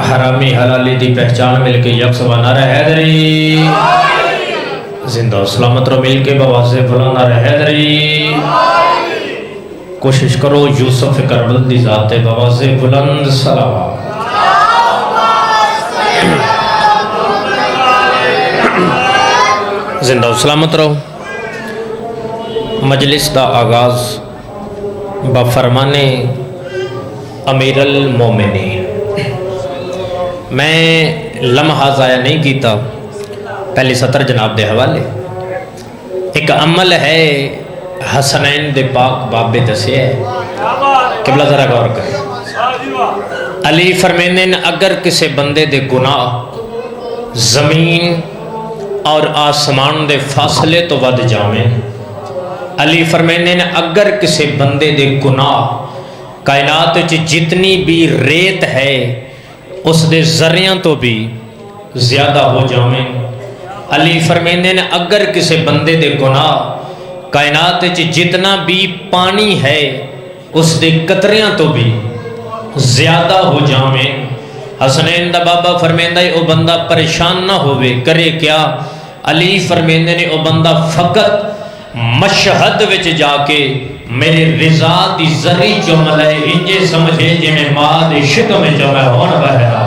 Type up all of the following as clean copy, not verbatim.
حرامی حلالی دی پہچان مل کے یک سوا نعرہ حیدری زندہ سلامت رو مل کے بواز بلند نعرہ حیدری کوشش کرو یوسف کربل دی ذات بواز بلند صلوات زندہ سلامت رو مجلس دا آغاز بفرمان امیر المومنین میں لمحہ ضائع نہیں کیتا پہلی سطر جناب دے حوالے ایک عمل ہے حسنین دے پاک بابے دسے ہے قبلہ ذرا غور کریں علی فرمیندے نے اگر کسے بندے دے گناہ زمین اور آسمان دے فاصلے تو ود جامیں علی فرمیندے نے اگر کسے بندے دے گناہ کائنات جتنی بھی ریت ہے اس دے ذریعہ تو بھی زیادہ ہو جامیں علی فرمیندے نے اگر کسے بندے دے گناہ کائنات جتنا بھی پانی ہے اس دے قطریاں تو بھی زیادہ ہو جامیں حسنین دا بابا فرمیندہ او بندہ پریشان نہ ہوئے کرے کیا علی فرمیندے نے او بندہ فقط مشہد وچ جا کے میرے رضا دی ذری جمل ہے انجے سمجھے جی میں ماں دی شکم جمع ہون بہرا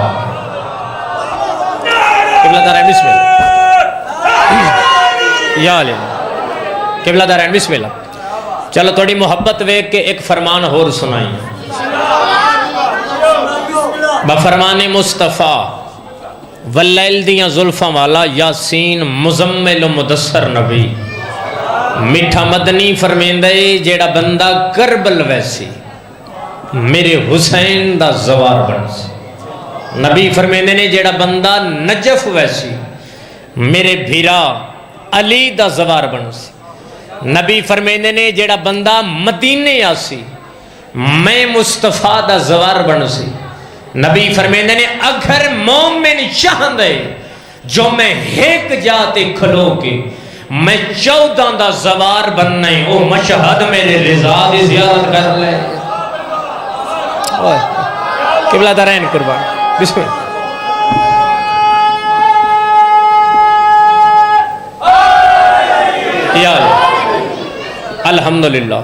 قبلہ دارین بسم اللہ یا علیہ قبلہ دارین بسم اللہ چلو تھوڑی محبت وے کہ ایک فرمان اور سنائی بفرمان مصطفیٰ واللیل دیاں ظلفاں والا یاسین مزمل و مدثر نبی میٹھا مدنی فرمیندے جیڑا بندہ کربل ویسی میرے حسین دا زوار بنسی نبی فرمیندے نے جیڑا بندہ نجف ویسی میرے بھیرا علی دا زوار بنسی نبی فرمیندے نے جیڑا بندہ مدینے آسی میں مصطفیٰ دا زوار بنسی نبی فرمیندے نے اگر مومن چاہندے جو میں ہیک جاتے کھلو کے میں 14 دا زوار بننے او مشہد میرے رضا دی زیارت کر لے قبلہ دارین قربان بسم اللہ یا الحمدللہ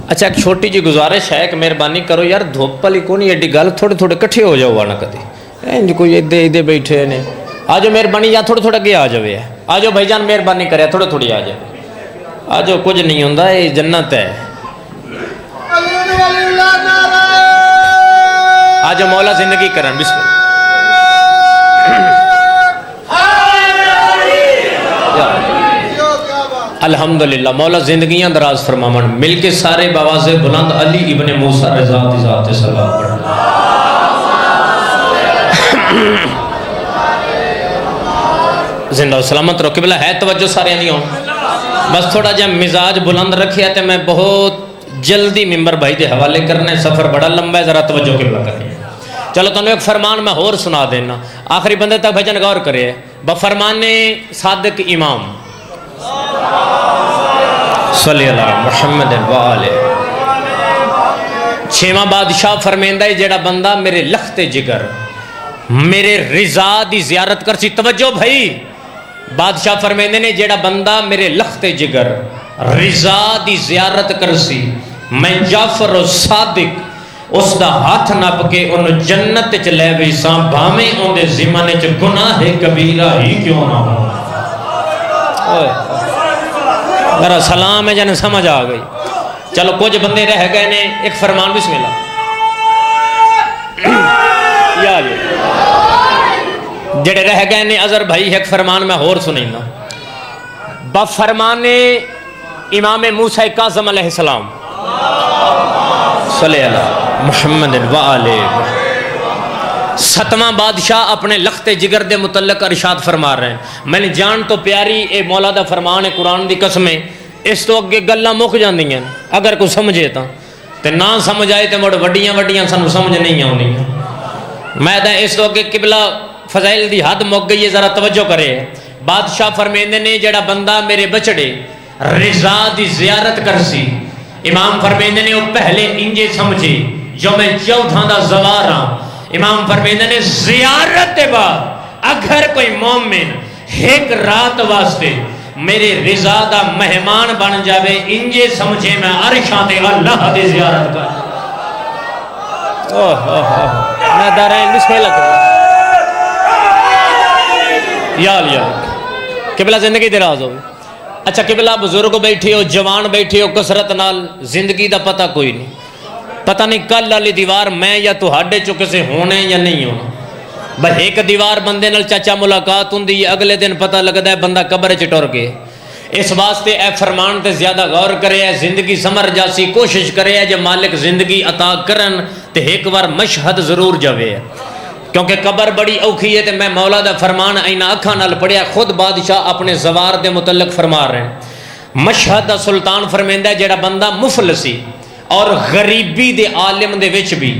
اچھا ایک چھوٹی جی گزارش ہے کہ مہربانی کرو یار دھوپلی کونی ایڈی گل تھوڑے تھوڑے کٹھے ہو جاؤ وانا کدی انج کوئی ادھے بیٹھے نے آجو مہربانی یا تھوڑے تھوڑے گیا آجوے ہے آجو بھائی جان مہربانی کرے تھوڑے تھوڑی آجو آجو کچھ نہیں ہوندہ یہ جنت ہے آجو مولا زندگی کرن بسم اللہ الحمدللہ مولا زندگیاں دراز فرمامن مل کے سارے بواز بلند علی ابن موسیٰ رضا ذات سلام پڑھنا زندہ و سلامت رو قبلہ ہے توجہ سارے نہیں ہوں بس تھوڑا جب مزاج بلند رکھیا تے میں بہت جلدی ممبر بھائی دے حوالے کرنے سفر بڑا لمبا ہے ذرا توجہ قبلہ کریں چلو تو ایک فرمان میں اور سنا دینا آخری بندے تک بھجن غور کرے بفرمان صادق امام صلی اللہ محمد وآلہ چھیواں بادشاہ فرمیندہ جیڑا بندہ میرے لخت جگر میرے رضا دی زیارت کر سی توجہ بھائی بادشاہ فرمیندے نے جیڑا بندہ میرے لخت جگر رضا دی زیارت کر سی میں جعفر و صادق اس دا ہاتھ نپ کے ان جنت چ لے ویساں بھامیں ان دے زمانے چ گناہ کبیرہ ہی کیوں نہ ہو میرا سلام ہے جنہیں سمجھ آ گئی چلو کچھ بندے رہ گئے نے ایک فرمان بسم اللہ یا جڑے رہ گئے نے عذر بھائی ایک فرمان میں اور سنیں نا بفرمان امام موسیٰ کاظم علیہ السلام صلی اللہ محمد وآلہ ستواں بادشاہ اپنے لخت جگر دے متعلق ارشاد فرما رہے ہیں میں نے جان تو پیاری اے مولا دا فرمان قرآن دی قسمیں اس تو اگے گلہ مک جاندی ہیں اگر کوئی سمجھے تا تے نہ سمجھ آئے تے مڑ وڈیاں وڈیاں سنو سمجھ نہیں آنی میں دا اس تو اگے قبلہ فضائل دی حد مک گئی ہے ذرا توجہ کرے بادشاہ فرمیندے نے جڑا بندہ میرے بچڑے رضا دی زیارت کر سی امام فرمیندے نے وہ پہلے انجے سمجھے جو میں 14 دا زوار ہاں امام فرمیندے نے زیارت دے بعد اگر کوئی مومن ایک رات واسطے میرے رضا دا مہمان بن جاوے انجے سمجھے میں عرشاں تے اللہ دے زیارت کر میں دارائیں نسخے لگ یا قبلہ زندگی دراز ہوئی. اچھا قبلہ بزرگ بیٹھے ہو جوان بیٹھے ہو کسرت نال زندگی دا پتہ کوئی نہیں پتہ نہیں کل والی دیوار میں یا تو ہاڈے چکے سے ہونے یا نہیں ہونا بس ایک دیوار بندے نال چاچا ملاقات ہوندی ہے اگلے دن پتہ لگتا ہے بندہ قبر چ ٹر گئے. اس واسطے اے فرمان تے زیادہ غور کرے ہے زندگی سمر جاسی کوشش کرے ہے جب مالک زندگی عطا کرن تے ایک بار مشہد ضرور جاوے ہے کیونکہ قبر بڑی اوکھی ہے تے میں مولا دا فرمان اینا اکھاں نال پڑھیا خود بادشاہ اپنے زوار دے متعلق فرما رہے ہیں. مشہد دا سلطان فرمیندہ ہے جڑا بندہ مفلسی اور غریبی دے عالم دے وچ بھی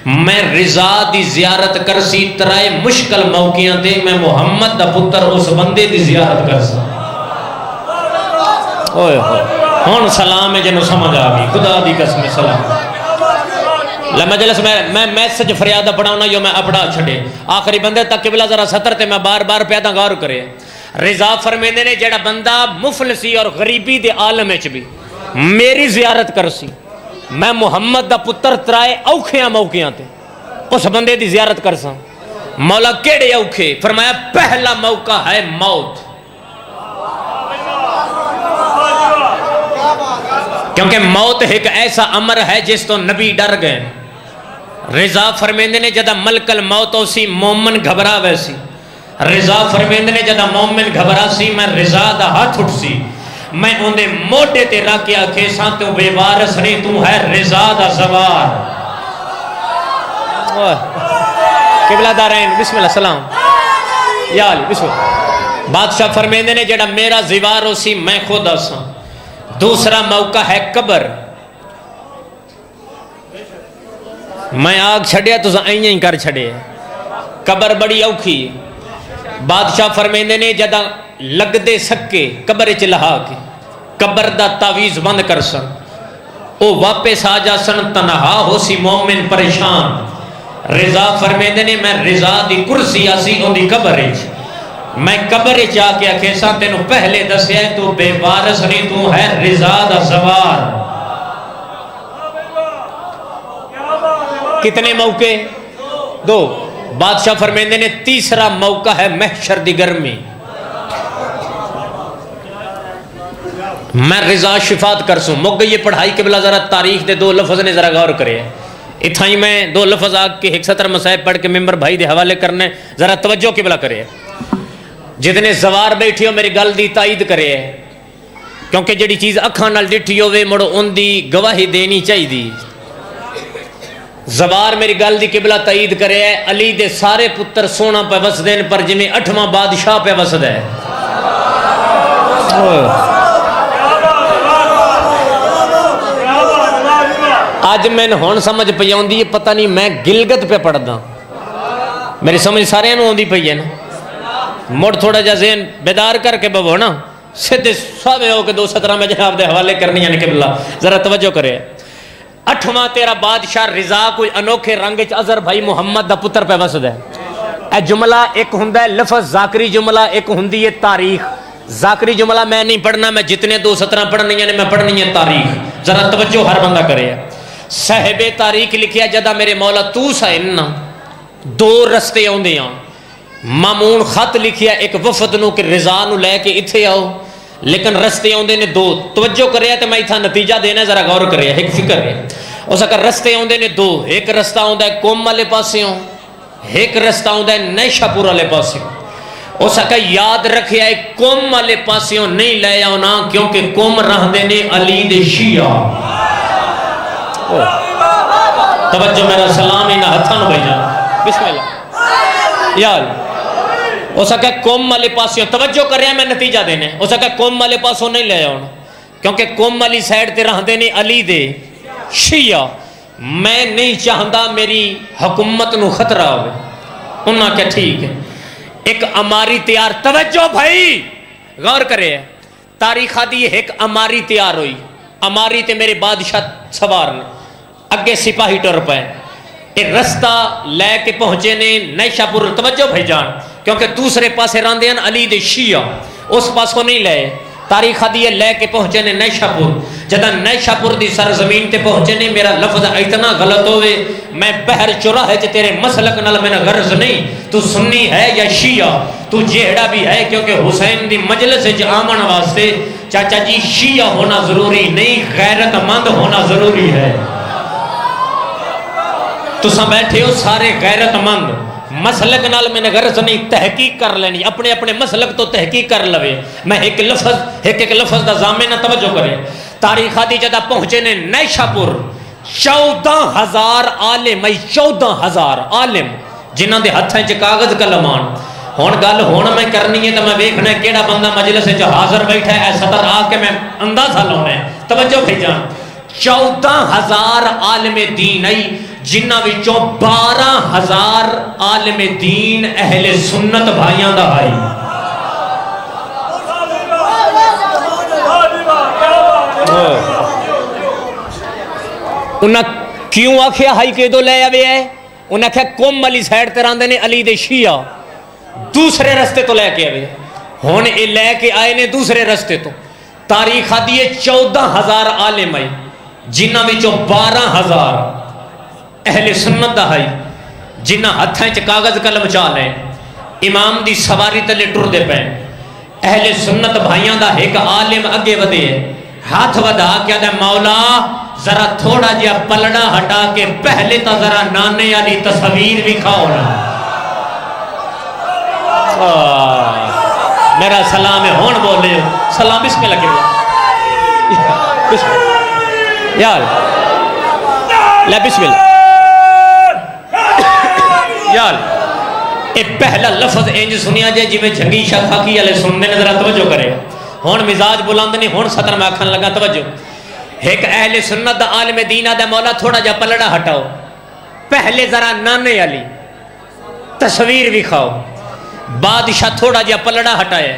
میں رضا دی زیارت کرسی ترائے مشکل موقعیاں دے میں محمد دا پتر اس بندے دی زیارت کرسا. ہون سلام ہے جنہوں سمجھ آگی خدا دی قسم سلام مجلس میں میسج فریادہ پڑھاؤں نا جو میں اپڑا چھڑے آخری بندے تک قبلہ ذرا ستر تے میں بار بار پیدا غور کرے. رضا فرمیندے نے جڑا بندہ مفلسی اور غریبی دے عالم اچ بھی میری زیارت کرسی میں محمد دا پتر ترائے اوکھیاں موقعیاں تے اس بندے دی زیارت کرساں. مولا کیڑے اوکھے فرمایا پہلا موقع ہے موت کیونکہ موت ایک ایسا امر ہے جس تو نبی ڈر گئے. رضا فرمیندے نے جدہ ملک الموت اسی مومن گھبرا ویسی رضا فرمیندے نے جدہ مومن گھبرا سی میں رضا دا ہاتھ اٹھ سی میں اندے موٹے تے راکیا کھیساں تو بے وارس نہیں تو ہے رضا دا زوار. قبلہ دارین بسم اللہ سلام یا علی بسم اللہ. بادشاہ فرمیندے نے جڑا میرا زوار اسی میں خود آساں. دوسرا موقع ہے قبر میں آگ چھڑیا تو آئیاں ہی کر چھڑے قبر بڑی اوکھی. بادشاہ فرمیندے نے جدہ لگ دے سکے قبر چلہا کے قبر دا تعویز بند کر سن او واپس آ جا سن تنہا ہو سی مومن پریشان. رضا فرمیندے نے میں رضا دی کرسی آسی ان دی قبر میں قبر جا کے کیسا تینوں پہلے دسے ہے تو بے وارث نہیں تو ہے رضا دا زوار. کتنے موقع دو. بادشاہ فرمیندے نے تیسرا موقع ہے محشر دی گرمی میں رضا شفاعت کرسوں. مک گئی یہ پڑھائی قبلہ ذرا تاریخ دے دو لفظ نے ذرا غور کرے اتھائی میں دو لفظ آگ کے 71 مسائب پڑھ کے ممبر بھائی دے حوالے کرنے ذرا توجہ قبلہ کرے. جتنے زوار بیٹھی ہو میری گل دی تائید کرے کیونکہ جڑی چیز اکھاں نال ڈٹھی ہوئے مڑو ان دی گواہی دینی چاہی دی. زوار میری گل دی قبلہ تائید کرے علی دے سارے پتر سونا پہ وسدین پر جمیں 8واں بادشاہ پہ وسد ہے. آج میں ہون سمجھ پہ ہوندی پتہ نہیں میں گلگت پہ پڑھ دا میری سمجھ سارے انہوں ہوندی پہ ہے نا موڑ تھوڑا جا ذہن بیدار کر کے بابو نا سدھے سوے ہو کے 217 میں جناب دے حوالے کرنی یعنی قبلہ ذرا توجہ کرے. 8واں تیرا بادشاہ رضا کوئی انوکھے رنگ ازر بھائی محمد دا پتر پہ وسد ہے. اے جملہ ایک ہندہ ہے لفظ ذاکری جملہ ایک ہندی ہے تاریخ. ذاکری جملہ میں نہیں پڑھنا میں جتنے 217 پڑھنی یعنی میں پڑھنی ہے تاریخ. ذرا توجہ ہر بندہ کرے. صاحب تاریخ لکھیا جدہ میرے مولا تو سائن دو رستے ہوندے ہیں. مامون خط لکھیا ایک وفد نو کہ رضا نو لے کے اتھے آؤ لیکن رستے ہوندے نے دو. توجہ کرے تو میں اتھا نتیجہ دینا ذرا غور کرے ایک فکر ہے. اس اگر رستے ہوندے نے دو ایک رستہ ہوندہ ہے قوم والے پاسے ہوں ایک رستہ ہوندہ ہے نیشہ پور والے پاسے ہوں. اس اگر یاد رکھے آئے قوم والے پاسے ہوں نہیں لے آؤ نا کیونکہ قوم رہ دینے علی دے شیعہ. توجہ میرا سلام انہا ہتھان بھائی جان بسم اللہ یا علی. اس اگر قوم والے پاسوں توجہ کر رہے ہیں میں نتیجہ دینے اس اگر قوم والے پاسوں نہیں لے آؤں کیونکہ قوم والی سائڈ تے رہ دینے علی دے شیعہ. میں نہیں چاہتا میری حکومت نو خطرہ ہوئے. انہاں کیا ٹھیک ہے ایک اماری تیار. توجہ بھائی غور کرے تاریخ دی ایک اماری تیار ہوئی. اماری تے میرے بادشاہ سوار نے اگے سپاہی ٹر پائے ایک رستہ لے کے پہنچے نے نیشا پور. توجہ بھائی جان, کیونکہ دوسرے پاسے راندے ہیں علی دے شیعہ, اس پاس کو نہیں لے. تاریخ دیئے لے کے پہنچے نے نیشا پور. جدہ نیشا پور دی سرزمین تے پہنچے نے, میرا لفظ اتنا غلط ہوئے, میں بہر چراہے چے تیرے مسلک نال میں غرض نہیں, تو سنی ہے یا شیعہ, تو جہڑا بھی ہے, کیونکہ حسین دی مجلس وچ آمن واسطے چاچا جی شیعہ ہونا ضروری نہیں, غیرت مند ہونا ضروری ہے. تساں بیٹھے ہو سارے غیرت مند, مسلک نال میں نے غرض نہیں, تحقیق کر لینی, اپنے اپنے مسلک تو تحقیق کر لوے. میں ایک لفظ دا ضامن توجہ کرے. تاریخ دی جدہ پہنچے نے نیشا پور, 14,000 عالم, 14,000 عالم جنہاں دے ہتھاں وچ کاغذ قلمان. ہن گل ہن میں کرنی ہے تے میں ویکھنا ہے کیڑا بندہ مجلس وچ حاضر بیٹھا ہے, سطر آ کے میں اندازہ لانا ہے. توجہ بھائی جان, 14,000 عالم دین آئی, جنہ وچوں 12,000 عالم دین اہل سنت بھائیاں دا آئی. انہاں کیوں آکھیا ہائی کے دو لے آوے ہے؟ انہاں کہا کم علی سیڈ تراندے نے علی دے شیعہ دوسرے رستے تو لے کے آوے. ہون اے لے کے آئے نے دوسرے رستے تو. تاریخ دیئے 14,000 عالم آئی, جنہ وچوں 12,000 اہل سنت دا ہے, جنہ ہتھاں چ کاغذ قلم چا لیں, امام دی سواری تلے ٹر دے پے. اہل سنت بھائیاں دا ایک عالم اگے ودے ہے, ہاتھ ودا کیا دے مولا ذرا تھوڑا جیا پلڑا ہٹا کے پہلے تا ذرا نانے والی تصویر بھی کھاؤ نا. میرا سلام ہے, ہون بولے سلام بسم اللہ کے یار لے بسم اللہ یار. اے پہلا لفظ انج سنیا جائے جی میں جھنگی شاہ خاکی والے سننے نے, ذرا توجہ کرے. ہون مزاج بلند نہیں, ہون سطر میں آکھن لگا توجہ. ایک اہل سنت دا عالم دینہ دا مولا تھوڑا جا پلڑا ہٹاؤ, پہلے ذرا نانے والی تصویر بھی کھاؤ. بادشاہ تھوڑا جا پلڑا ہٹایا,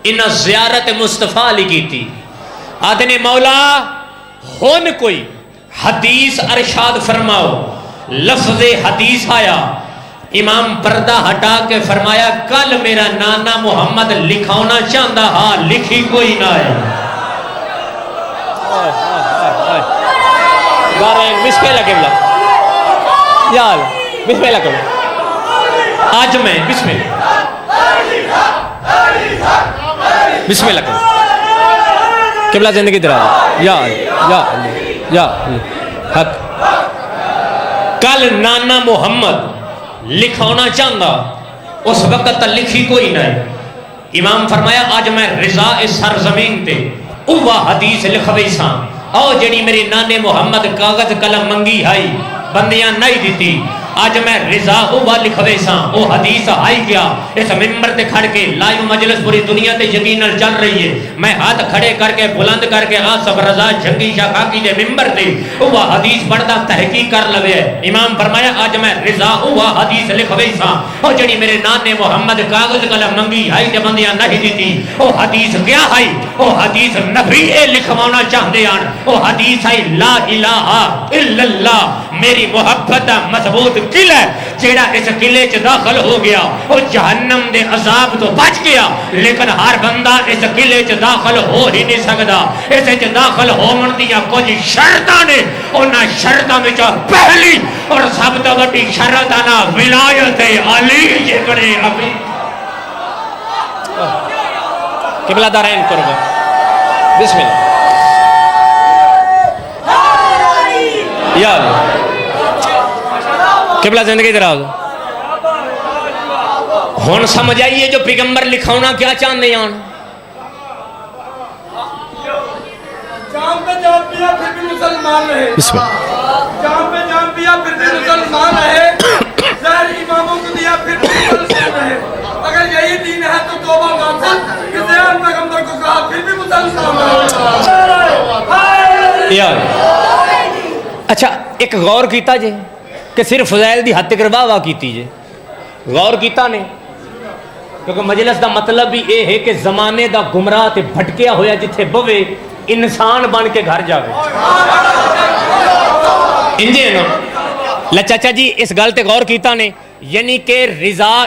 انہاں زیارت مصطفیٰ علی کی تھی. آدھنے مولا ہون کوئی حدیث ارشاد فرماؤ. لفظ حدیث آیا, امام پردہ ہٹا کے فرمایا کل میرا نانا محمد لکھونا چاہتا, ہاں لکھی کوئی نہ ہے. بسم اللہ قبلہ یار, بسم اللہ قبلہ آج میں بسم اللہ بسم اللہ قبلہ زندگی درا یا حق. کل نانا محمد لکھونا چاہتا, اس وقت لکھی کوئی نہ ہے. امام فرمایا آج میں رضا سرزمین تے اوہ حدیث لکھوئی ساں, او جڑی میری نانے محمد کاغذ قلم منگی ہائی بندیاں نہیں دیتی, آج میں رضا اوہ لکھوے ساں. او حدیث آئی گیا اس ممبر تے کھڑ کے, لائیو مجلس پوری دنیا تے یقیناً چل رہی ہے. میں ہاتھ کھڑے کر کے بلند کر کے آصف رضا جھنگی شاہ خاکی دے ممبر تے اوہ حدیث پڑھدا تحقیق کر لوے ہے. امام فرمایا آج میں رضا اوہ حدیث لکھوے ساں, او جڑی میرے نانے محمد کاغذ قلم منگی ہائی تے بندیاں نہیں دیتی. او حدیث کیا ہائی؟ او حدیث نبی اے لکھوانا چاہدے آن. او حدیث ہے لا الہ الا اللہ, میری محبت دا مضبوط قلعہ جیڑا اس قلعے چ داخل ہو گیا وہ جہنم دے عذاب تو بچ گیا. لیکن ہر بندہ اس قلعے چ داخل ہو ہی نہیں سکتا. اس چ داخل ہون دیاں کچھ شرطاں نے, انہاں شرطاں وچ پہلی اور سب تو وڈی شرط ہے ولایت علی ابن ابی. قبلہ دارین قربان بسم اللہ یا اللہ. قبلہ زندگی دراز. ہون سمجھ آئیے جو پیغمبر لکھونا کیا چاہتے ہیں. جام پہ جام پیا پھر بھی مسلمان رہے, بسم اللہ. جام پہ جام پیا پھر بھی مسلمان رہے, زہر اماموں کو دیا پھر بھی مسلمان رہے. اگر یہی دین ہے تو توبہ غافل, کسی اور پیغمبر کو کہا پھر بھی مسلمان رہے. یا اچھا ایک غور کیتا جے کہ صرف فضائل دی حد تک واہ کیتی جے, غور کیتا نے, کیونکہ مجلس دا مطلب بھی اے ہے کہ زمانے دا گمراہ تے بھٹکیا ہویا جتھے بوے انسان بن کے گھر جاوے. انجے نا ਲੈ ਚਾਚਾ ਜੀ ਇਸ ਗੱਲ ਤੇ ਗੌਰ ਕੀਤਾ ਨੇ ਯਾਨੀ ਕਿ ਰਿਜ਼ਾ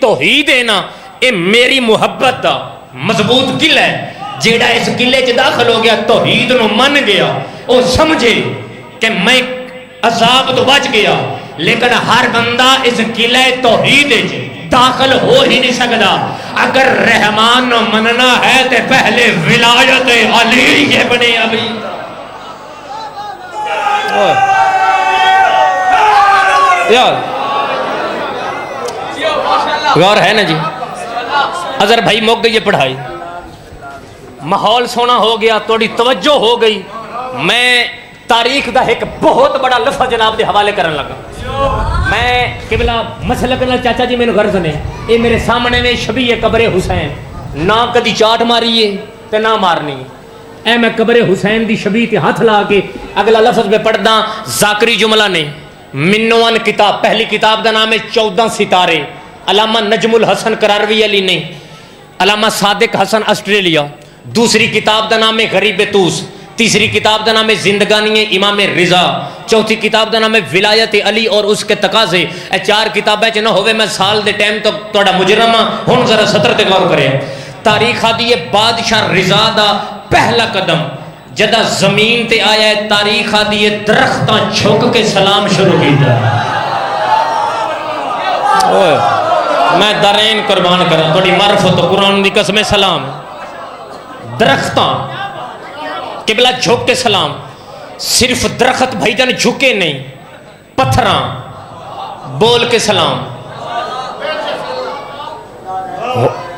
ਤੌਹੀਦ ਹੈ ਨਾ ਇਹ ਮੇਰੀ ਮੁਹੱਬਤ ਦਾ ਮਜ਼ਬੂਤ ਕਿਲਾ ਹੈ ਜਿਹੜਾ ਇਸ ਕਿਲੇ 'ਚ ਦਾਖਲ ਹੋ ਗਿਆ ਤੌਹੀਦ ਨੂੰ ਮੰਨ ਗਿਆ ਉਹ ਸਮਝੇ کہ میں عذاب تو بچ گیا لیکن ہر بندہ اس قلعہ توحید داخل ہو ہی نہیں سکتا اگر رحمان نو مننا ہے تو پہلے ولایت علی ابن ابی یار غور ہے نا جی اظہر بھائی موک گئی یہ پڑھائی ماحول سونا ہو گیا تھوڑی توجہ ہو گئی میں تاریخ دا ایک بہت بڑا لفظ جناب دے حوالے کرن لگا میں قبلہ مسلک نال چاچا جی میں غرض نے یہ میرے سامنے میں شبیہ قبر حسین نہ کدی چاٹ ماری ہے تے نہ مارنی اے میں قبر حسین دی شبیہ تے ہاتھ لا کے اگلا لفظ میں پڑھدا ذاکری جملہ نے منوان کتاب پہلی کتاب دا نام ہے 14 ستارے علامہ نجم الحسن قراروی علی نے علامہ صادق حسن آسٹریلیا دوسری کتاب دا نام ہے غریب توس تیسری کتاب دا نام ہے زندگانی امام رضا چوتھی کتاب دا نام ہے ولایت علی اور اس کے تقاضے اے 4 کتابیں چ نہ ہوئے میں سال دے ٹائم تو تہاڈا مجرم ہاں ہن ذرا سطر تے غور کرے تاریخ آدی ہے بادشاہ رضا دا پہلا قدم جدا زمین تے آیا ہے تاریخ آدی ہے درختاں جھک کے سلام شروع کیتا میں درین قربان کراں تہاڈی معرفت قرآن دی قسم سلام درختاں قبلہ جھک کے سلام صرف درخت بھائی جان جھکے نہیں پتھراں بول کے سلام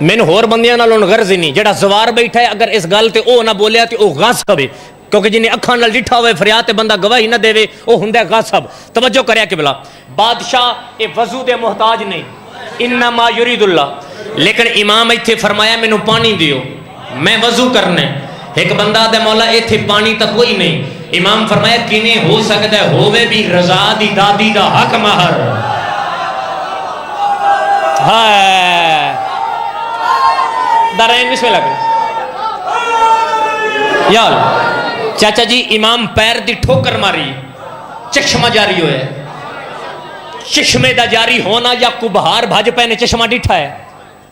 میں نے ہور بندیاں نال غرض نہیں جڑا زوار بیٹھا ہے اگر اس گل تے او نہ بولیا تے او غاصب ہے کیونکہ جنہیں اکھاں نال ڈٹھا ہوئے فریاد تے بندہ گواہی نہ دے او ہوندا غاصب توجہ کریا قبلہ بادشاہ اے وضو دے محتاج نہیں انما یرید اللہ لیکن امام ایتھے فرمایا مینوں پانی دیو میں وضو کرنے ایک بندہ دے مولا ایتھے پانی تک کوئی نہیں امام فرمایا کینے ہو سکتا ہے ہووے بھی رضا دی دادی دا حق مہر دارین بسم اللہ کریں یال چاچا جی امام پیر دی ٹھوکر ماری چشمہ جاری ہوئے چشمے دا جاری ہونا یا کبھار بھاج پہنے چشمہ ڈٹھا ہے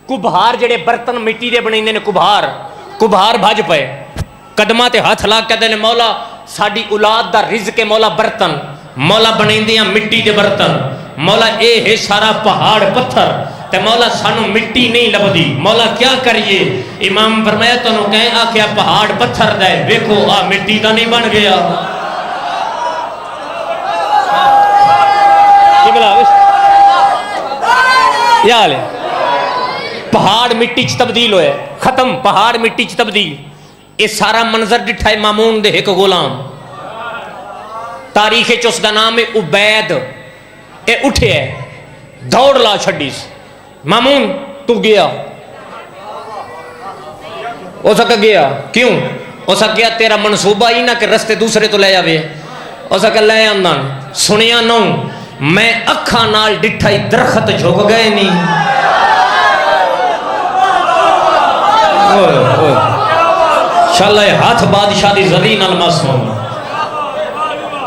کبھار جڑے برتن مٹی دے بنے نے کبھار بھاج پے قدمہ تے ہاتھ لا کے دے مولا ساڈی اولاد دا رزق مولا برتن مولا بنیندیاں مٹی دے برتن مولا اے ہے سارا پہاڑ پتھر تے مولا سانو مٹی نہیں لبدی مولا کیا کریے امام فرمایا تانوں کہیں آکھیا پہاڑ پتھر دے ویکھو آ مٹی دا نہیں بن گیا یا لے پہاڑ مٹی چ تبدیل ہوئے ختم پہاڑ مٹی چ تبدیل یہ سارا منظر ڈٹھا ہے مامون دے ایک غلام تاریخ چس دا نام ہے عبید اے اٹھے ہے دوڑ لا چھڑیس مامون تو گیا او سکا گیا کیوں او سکا گیا تیرا منصوبہ ہی نہ کہ رستے دوسرے تو لے جاوے او سکا لے آندان سنیا نو میں اکھا نال ڈٹھا ہی درخت جھوک گئے نہیں شاللہ ہاتھ بادشاہ دی زدین الماسون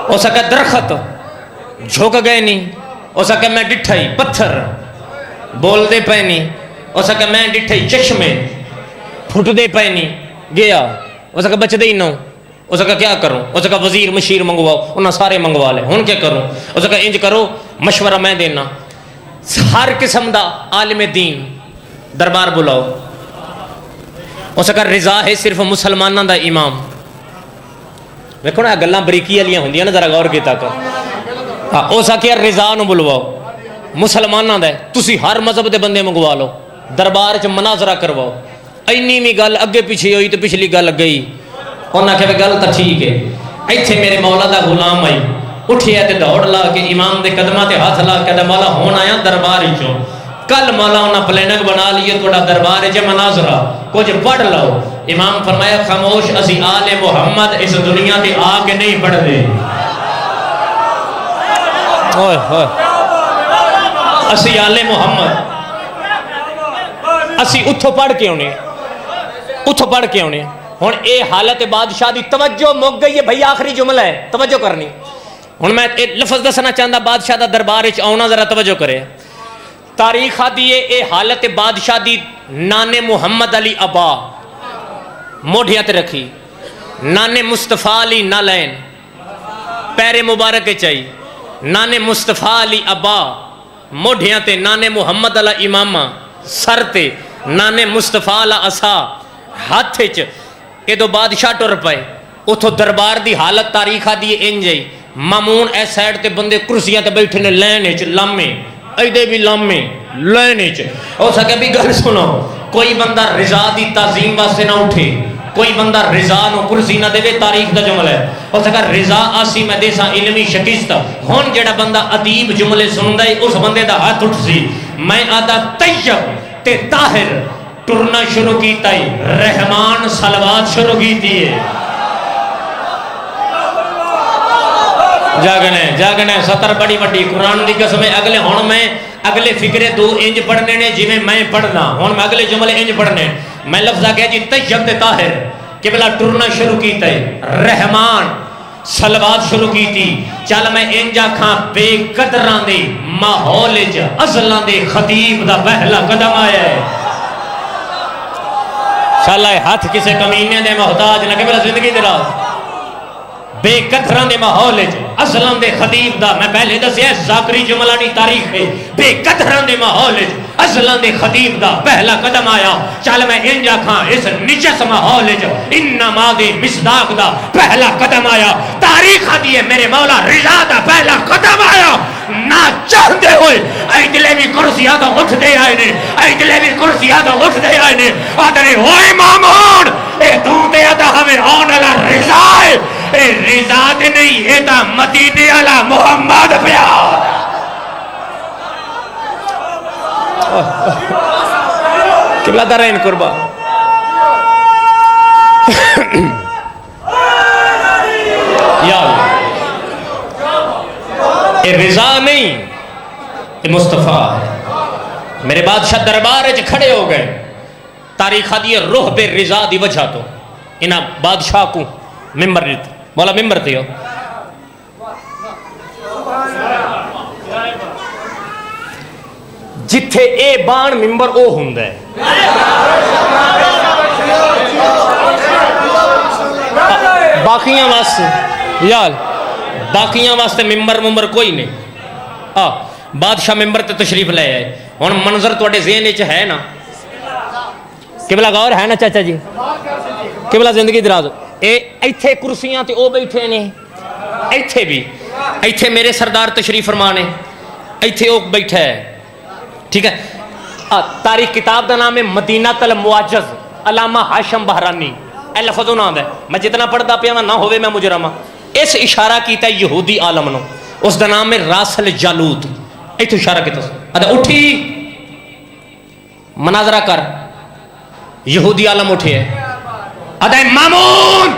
او سکا درخت جھوک گئے نہیں او سکا میں ڈٹھا ہی پتھر بول دے پہنی او سکا میں ڈٹھا ہی چشمے پھٹ دے پہنی گیا او سکا بچ دے ہی نو او سکا کیا کروں او سکا وزیر مشیر منگواؤ انہاں سارے منگوا لے ہون کیا کروں او سکا انج کرو مشورہ میں دینا ہر قسم دا عالم دین دربار بلاؤ او سکا رضا ہے صرف مسلمانوں دا امام ویکھو نا گلاں بریکی والیاں ہوندیاں نا ذرا غور کیتا کر او سکا رضا نو بلواؤ مسلمانوں دا تسی ہر مذہب دے بندے منگوا لو دربار چ مناظرہ کرواؤ اینی بھی گل اگے پیچھے ہوئی تو پچھلی گل گئی انہاں کہ گل تو ٹھیک ہے ایتھے میرے مولا دا غلام آئی اٹھیا تے دوڑ لا کے امام دے قدماں تے ہاتھ لا کے مولا ہون آیا دربار وچوں کل مولا انہاں پلیننگ بنا لیے تھوڑا دربار وچ مناظرہ کچھ پڑھ لو امام فرمایا خاموش اسی آل محمد اس دنیا تے آ کے نہیں پڑھ دے اوئے ہوئے اسی آل محمد اسی اتھو پڑھ کے ہونے ہن اے حالت بادشاہ دی توجہ مک گئی ہے بھئی آخری جملہ ہے توجہ کرنی ہن میں اے لفظ دسنا چاہندا بادشاہ دا دربار وچ آونا ذرا توجہ کرے تاریخ آدھی ہے اے حالت بادشاہ دی نانے محمد علی ابا موڈھیاں تے رکھی نانے مصطفیٰ علی نالین پیرے مبارک چاہی نانے مصطفیٰ علی ابا موڈھیاں تے نانے محمد علی امامہ سر تے نانے مصطفیٰ علی عصا ہاتھ وچ اے دو بادشاہ ٹر پائے اتھو دربار دی حالت تاریخ دی انجائی مامون اے سائڈ تے بندے کرسیاں تے بیٹھے نے لینے چ لامے ایدے بھی لامے لینے چ ہو سکے بھی گل سنو کوئی بندہ رضا دی تعظیم واسطے نہ اٹھے کوئی بندہ رضا نو کرسی نہ دے تاریخ دا جملہ ہے ہو سکا رضا آسی میں دیسا علمی شکست ہون جڑا بندہ ادیب جملے سندا ہے اس بندے دا ہاتھ اٹھ سی میں آدھا طیب تے طاہر ٹرنا شروع کیتا ہے رحمان صلوات شروع کیتی ہے جاگنے ستر بڑی وڈی قرآن دی قسم اگلے ہون میں اگلے فکرے دو انج پڑھنے نے جی میں پڑھنا ہون میں اگلے جملے انج پڑھنے میں لفظہ کہا جی طیب تے طاہر قبلہ ٹرنا شروع کیتا ہے رحمان صلوات شروع کیتی چل میں انجا کھاں بے قدران دے ماحول ازلان دے خطیب دا پہلا قدم آیا ہے شاءاللہ ہاتھ کسے کمینے دے محتاج نہ قبلہ زندگی دراز بے قدران دے ماحول ازلان دے خطیب دا میں پہلے دسیا ہے زاکری جملانی تاریخ ہے بے قدران دے ماحول ازلان دے خطیب دا پہلا قدم آیا چل میں انجا کھاں اس نجس ماحول انما دے مصداق دا پہلا قدم آیا تاریخ دیئے میرے مولا رضا دا پہلا قدم آیا نہ چاہتے ہوئے ایدلے بھی کرسیاں دا اٹھ دے آئے نے ایدلے بھی کرسیاں دا اٹھ دے آئے نے آدھنے ہوئے مامون اے تو دے آدھا ہمیں آن اللہ رضا ہے اے رضا دے نہیں اے دا مدینے اللہ محمد پیار قبلہ درین قربا یا اللہ اے رضا نہیں اے مصطفیٰ ہے میرے بادشاہ دربار اچھ کھڑے ہو گئے تاریخ دیئے روح بے رضا دی وجہ تو انہا بادشاہ کو ممبر لیتے مولا ممبر تھے ہو جتھے اے بان ممبر او ہندہ ہے باقیاں واسطے یال باقیاں واسطے ممبر کوئی نہیں بادشاہ ممبر تے تشریف لے آئے ہون منظر توڑے ذہن اچھ ہے نا قبلہ غور ہے نا چاچا جی قبلہ زندگی دراز اے ایتھے کرسیاں تے او بیٹھے نے ایتھے بھی ایتھے میرے سردار تشریف فرمانے ایتھے او بیٹھا ہے ٹھیک ہے تاریخ کتاب دا نام ہے مدینہ المعجز علامہ ہاشم بحرانی اے لفظوں نہ آدھا ہے میں جتنا پڑھتا پیا نہ ہوئے میں مجرمہ اس اشارہ کیتا ہے یہودی عالم نو اس دا نام ہے راسل جالوت ایتھے اشارہ کیتا ہے اٹھی مناظرہ کر یہودی عالم اٹھے ہے ادھا مامون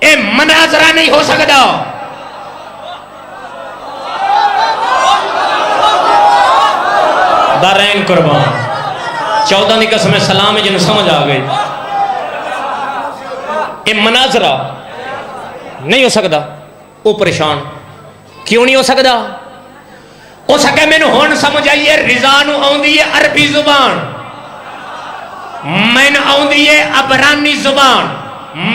اے مناظرہ نہیں ہو سکتا دارین قربان 14 دی قسم سلام جن سمجھ آ گئی اے مناظرہ نہیں ہو سکتا او پریشان کیوں نہیں ہو سکتا ہو سکے میں نے ہون سمجھ آئیے رضا نو آن دیئے عربی زبان میں نے آن دیئے عبرانی زبان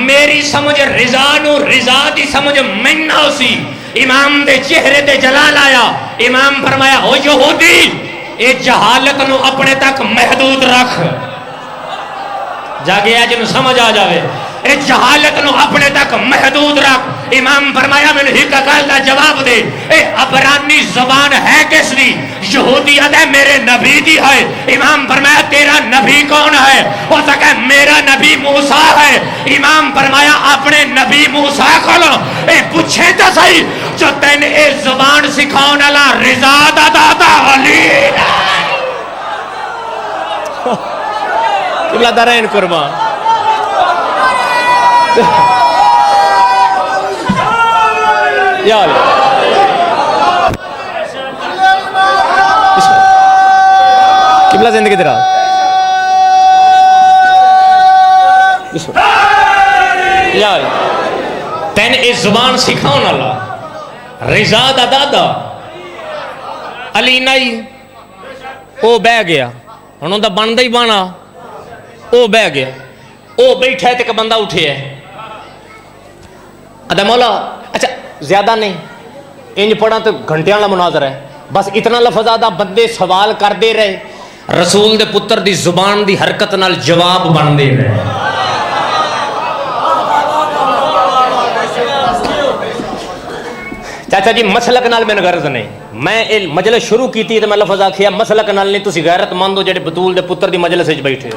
میری سمجھ رضا نو رضا دی سمجھ من نہ سی امام دے چہرے دے جلال آیا امام فرمایا ہو یہودی اے جہالت نو اپنے تک محدود رکھ جاگے آج نو سمجھ آ جاوے اے جہالت نو اپنے تک محدود رکھ امام فرمایا میں نے ہی کال دا جواب دے اے عبرانی زبان ہے کس دی یہودیت ہے میرے نبی دی ہے امام فرمایا تیرا نبی کون ہے ہو سکے میرا نبی موسیٰ ہے امام فرمایا اپنے نبی موسیٰ کھولو اے پوچھے تو صحیح جو تین اے زبان سکھاؤن اللہ رضا دا دادا علی قبلہ دارین قربان یا اللہ قبلہ زندگی درا یار تین اس زبان سکھاؤ نالا رضا دا دادا علی نائی او بہ گیا انہوں دا بندہ ہی بانا او بہ گیا او بیٹھا ہے تے کہ بندہ اٹھے ہے ادا مولا اچھا زیادہ نہیں انج پڑھا تو گھنٹیاں والا مناظر ہے بس اتنا لفظ آدھا بندے سوال کر دے رہے رسول دے پتر دی زبان دی حرکت نال جواب بن دے رہے چاچا جی مسلک نال میں غرض نہیں میں مجلس شروع کی تھی تو میں لفظ آکھیا مسلک نال نہیں تسی غیرت مند ہو جڑے بطول دے پتر دی مجلس وچ بیٹھے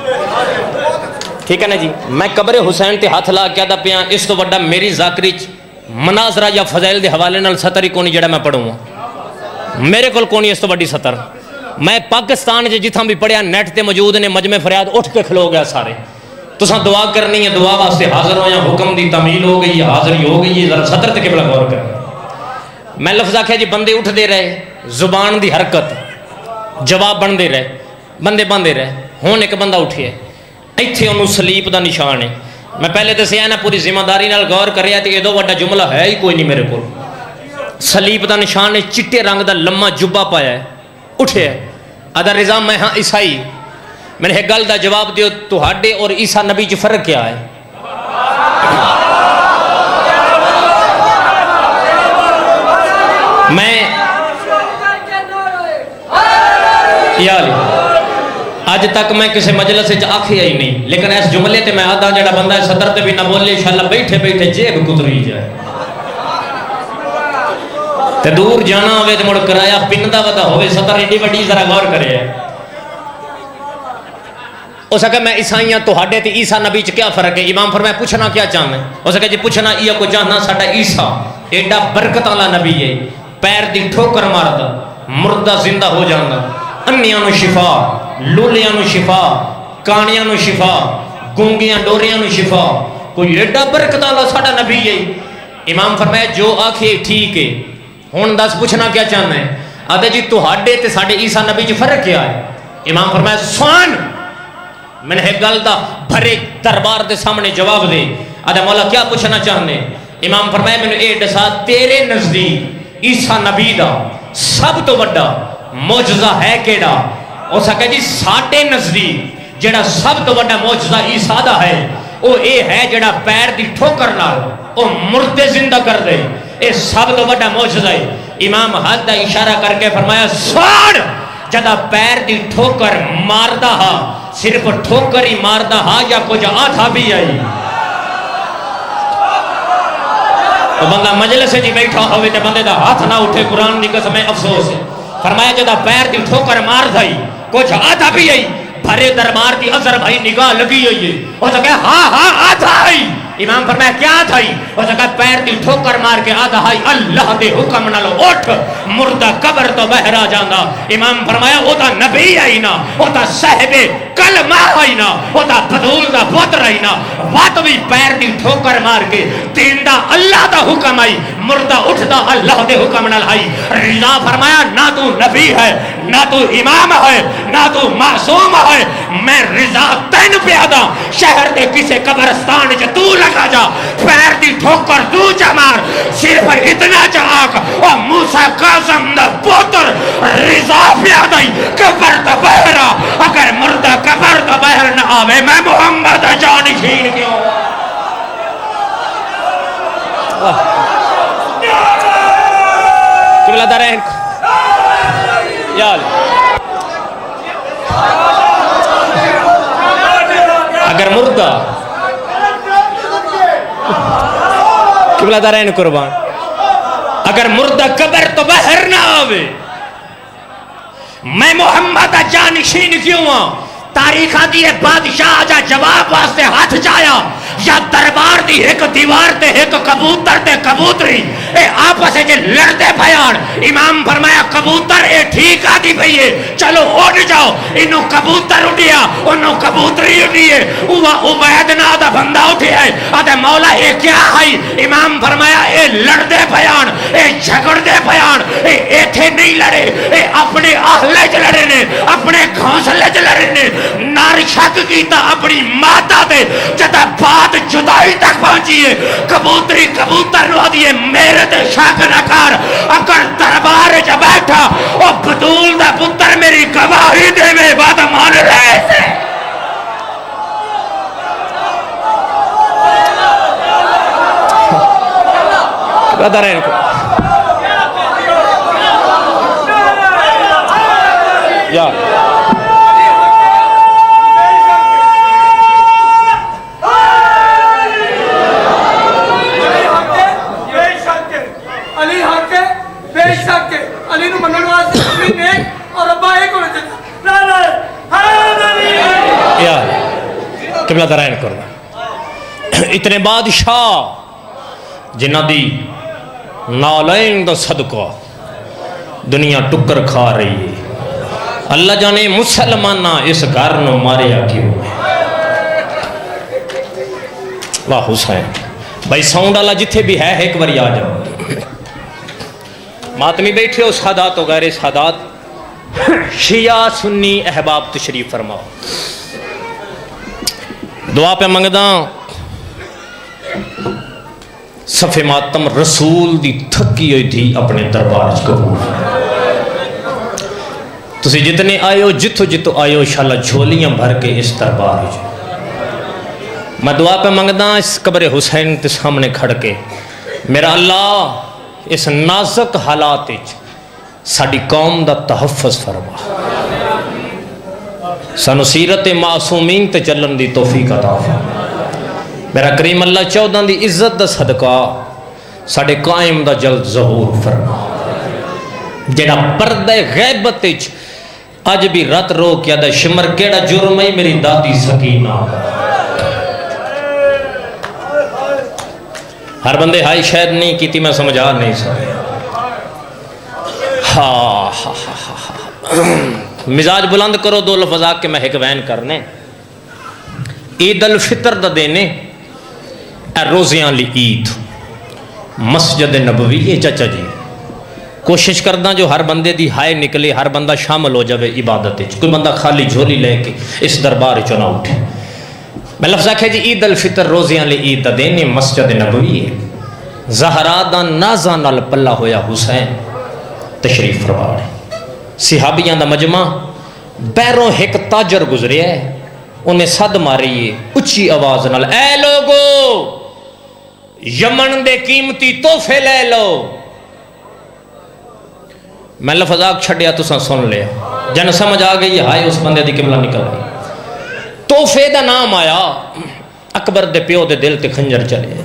ٹھیک ہے نا جی میں قبر حسین تے ہاتھ لا کے دا پیاں اس تو بڑا میری ذاکری مناظرہ یا فضائل دے حوالے نال سطر ہی کونی جڑا میں پڑھوں میرے کول کونی اس تو بڑی سطر میں پاکستان جتھاں بھی پڑھیا نیٹ تے موجود نے مجمع فریاد اٹھ کے کھلو گیا سارے تساں دعا کرنی ہے دعا واسطے حاضر ہو یا حکم دی تعمیل ہو گئی حاضری ہو گئی ذرا سطر تے قبلہ غور کریں میں لفظ آکھیا جی بندے اٹھ دے رہے زبان دی حرکت جواب بن دے رہے بندے باندے رہے ہون ایک بندہ اٹھے ایتھے انہوں سلیپ دا نشان ہے میں پہلے دسیا نا پوری ذمہ داری نال غور کریا تے ادو وڈا جملہ ہے ہی کوئی نہیں میرے کو سلیب دا نشان ہے چٹے رنگ دا لمبا جبا پایا ہے اٹھے ادا رضا میں ہاں عیسائی میں نے ایک گل دا جواب دیو تہاڈے اور عیسیٰ نبی چ فرق کیا ہے میں یا علی آج تک میں کسی مجلس سے آکھیا ہی نہیں لیکن اس جملے تے میں آدھا جڑا بندہ ہے صدر تے بھی نہ بولے انشاءاللہ بیٹھے بیٹھے جیب کتری جائے تے دور جانا ہوئے تے مڑ کرایا پندا ودا ہوئے صدر ایڈی وڈی ذرا غور کرے ہو سکے میں عیسائیاں تہاڈے تے عیسیٰ نبی چ کیا فرق ہے امام فرمایا پوچھنا کیا چاہنا ہے ہو سکے جی پوچھنا یہ کو چاہنا ساڈا عیسیٰ ایڈا برکت والا نبی ہے پیر دی ٹھوکر ماردا مردہ زندہ ہو جاندا انیاں نو شفا لولیاں نو شفا کانیاں نو شفا گونگیاں ڈوریاں نو شفا کوئی ایڈا برکت والا ساڈا نبی ہے امام فرمایا جو آکھے ٹھیک ہے ہن دس پوچھنا کیا چاہنا ہے آدھے جی تہاڈے تے ساڈے عیسیٰ نبی چ فرق کیا ہے امام فرمایا سوان میں نے ایک گل دا بھرے دربار دے سامنے جواب دے آدھے مولا کیا پوچھنا چاہنے امام فرمایا میں نے اے دسا تیرے نزدیک عیسیٰ نبی دا سب تو بڑا معجزہ ہے کیڑا ہو سکے جی ساڈے نزدیک جڑا سب تو بڑا معجزہ عیسیٰ دا ہے وہ اے ہے جڑا پیر دی ٹھوکر نال او مردے زندہ کر دے اے سب تو بڑا معجزہ ہے امام حد دا اشارہ کر کے فرمایا سوڑ جدا پیر دی ٹھوکر ماردا ہا صرف ٹھوکر ہی ماردا ہا یا کچھ آتھا بھی آئی تو بندہ مجلس جی بیٹھا ہوئے تے بندے دا ہاتھ نہ اٹھے قرآن دی قسم ہے افسوس ہے فرمایا جدا پیر دی ٹھوکر مار دائی کچھ آتھا بھی آئی بھرے دربار دی اثر بھائی نگاہ لگی ہوئی ہے ہو سکے ہاں آتھا آئی امام فرمایا کیا تھائی ہو سکا پیر دی ٹھوکر مار کے آدھا ہائی اللہ دے حکم نالو اٹھ مردہ قبر تو بہرا جاندہ امام فرمایا او تا نبی آئی نا او تا صاحب کلمہ آئی نا او تا بدول دا پتر آئی نا وات بھی پیر دی ٹھوکر مار کے دین دا اللہ دا حکم آئی مردہ اٹھ دا اللہ دے حکم نال آئی رضا فرمایا نہ تو نبی ہے نہ تو امام ہے نہ تو معصوم ہے میں رضا تین پیادا شہر دے کسے قبرستان جا تو لگا جا پیر دی ٹھوکر تو جا مار صرف اتنا جا آگ اور موسیٰ قاسم دا پوتر رضا پیادائی قبر دا بہرا اگر مردہ قبر دا بہر نہ آوے میں محمد جانی شین کیوں قبلہ دارین یا اگر مردہ قبلہ دارین قربان اگر مردہ قبر تو بہر نہ آوے میں محمد جانشین کیوں ہوں تاریخ آدھی ہے بادشاہ جا جواب واسطے ہاتھ جایا یا دربار دی ایک دیوار تے ایک کبوتر تے کبوتری اے آپس جے لڑتے بھیان امام فرمایا کبوتر اے ٹھیک آدھی بھئیے چلو اٹھ جاؤ انہوں کبوتر اٹھیا انہوں کبوتری اٹھیے عبید نادہ بندہ اٹھیا ہے آدھے مولا اے کیا ہے امام فرمایا اے لڑتے بھیان اے جھگڑ دے بیان اے ایتھے نہیں لڑے، اے اپنے اہلے چ لڑے نے، اپنے گھونسلے چ لڑے نے، نار شک کیتا اپنی ماتا تے جدا بات جدائی تک پہنچی ہے، کبوتری کبوتر نو دیے میرے تے شک نہ کر، اگر دربار چ بیٹھا او بطول دا پتر میری گواہی دے میں بات مان رہے سے قدر ہے ان کو یا قبلہ درائن کرنا اتنے بادشاہ جنہ دی نالین دا صدقہ دنیا ٹکر کھا رہی ہے، اللہ جانے مسلمانہ اس گھر نو ماریا کیوں ہے۔ واہ حسین بھائی ساؤنڈ اللہ جتھے بھی ہے ایک باری آ جاؤ، ماتمی بیٹھے ہو سادات و غیر سادات شیعہ سنی احباب تشریف فرماؤ، دعا پہ منگداں صفِ ماتم رسول دی تھکی ہوئی تھی اپنے دربار قبول، تسی جتنے آئے ہو جتو جتو آئے ہو انشاءاللہ جھولیاں بھر کے اس دربار جو میں دعا پہ منگداں اس قبر حسین تے سامنے کھڑ کے میرا اللہ اس نازک حالات ساڑی قوم دا تحفظ فرما، سانو سیرت معصومین تے چلن دی توفیق عطا فرما، میرا کریم اللہ 14 دی عزت دا صدقہ ساڑے قائم دا جلد ظہور فرما، جیڑا پردہ غیبت اج بھی رات رو کیا دا شمر کیڑا جرم ہے میری دادی سکینہ، ہر بندے ہائی شاید نہیں کی تھی میں سمجھا نہیں سکے، مزاج بلند کرو دو لفظ آ کے میں ایک وین کرنے، عید الفطر دا دینے اے روزیاں لی عید مسجد نبوی ہے چچا جی، کوشش کردہ جو ہر بندے دی ہائے نکلے، ہر بندہ شامل ہو جاوے عبادت، کوئی بندہ خالی جھولی لے کے اس دربار چنا اٹھے، میں لفظ آکھے جی عید الفطر روزیاں لی عید دا دینے مسجد نبوی ہے، زہرا دا نازاں نال پلا ہویا حسین تشریف فرمانے، صحابیاں دا مجمع بیروں ایک تاجر گزرے ہے، انہیں صد ماری ہے اچھی آواز نال، اے لوگو یمن دے قیمتی تحفے لے لو، میں لفظ آگ چھڑیا تو سن لیا، جن سمجھ آ گئی ہائے اس بندے دی قبلہ نکل گئی، تحفے دا نام آیا، اکبر دے پیو دے دل تے خنجر چلے،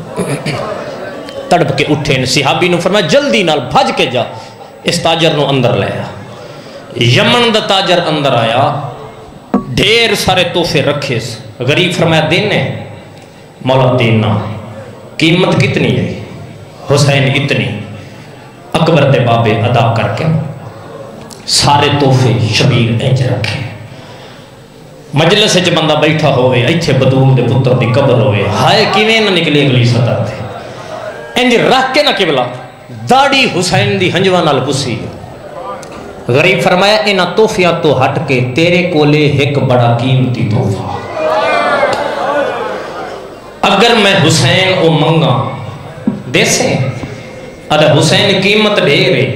تڑپ کے اٹھے صحابی نو فرمایا جلدی نال بھج کے جا، اس تاجر نو اندر لے آیا، یمن دا تاجر اندر آیا، ڈھیر سارے تحفے رکھے، غریب فرمایا دینے، مولا دینا، قیمت کتنی ہے؟ حسین اتنی، اکبر دے بابے ادا کر کے سارے تحفے شبیر انج رکھے، مجلس سے بندہ بیٹھا ہوئے، ایتھے بدول دے پتر دی قبر ہوئے، ہائے کیویں نہ نکلی اگلی سطح تھے، انج رکھ کے نہ قبلہ داڑھی حسین دی ہنجوہ نال پسی، غریب فرمایا انہ تحفیاں تو ہٹ کے تیرے کولے ایک بڑا قیمتی تحفہ، اگر میں حسین او منگا دے سے ادھا حسین قیمت دے رہے،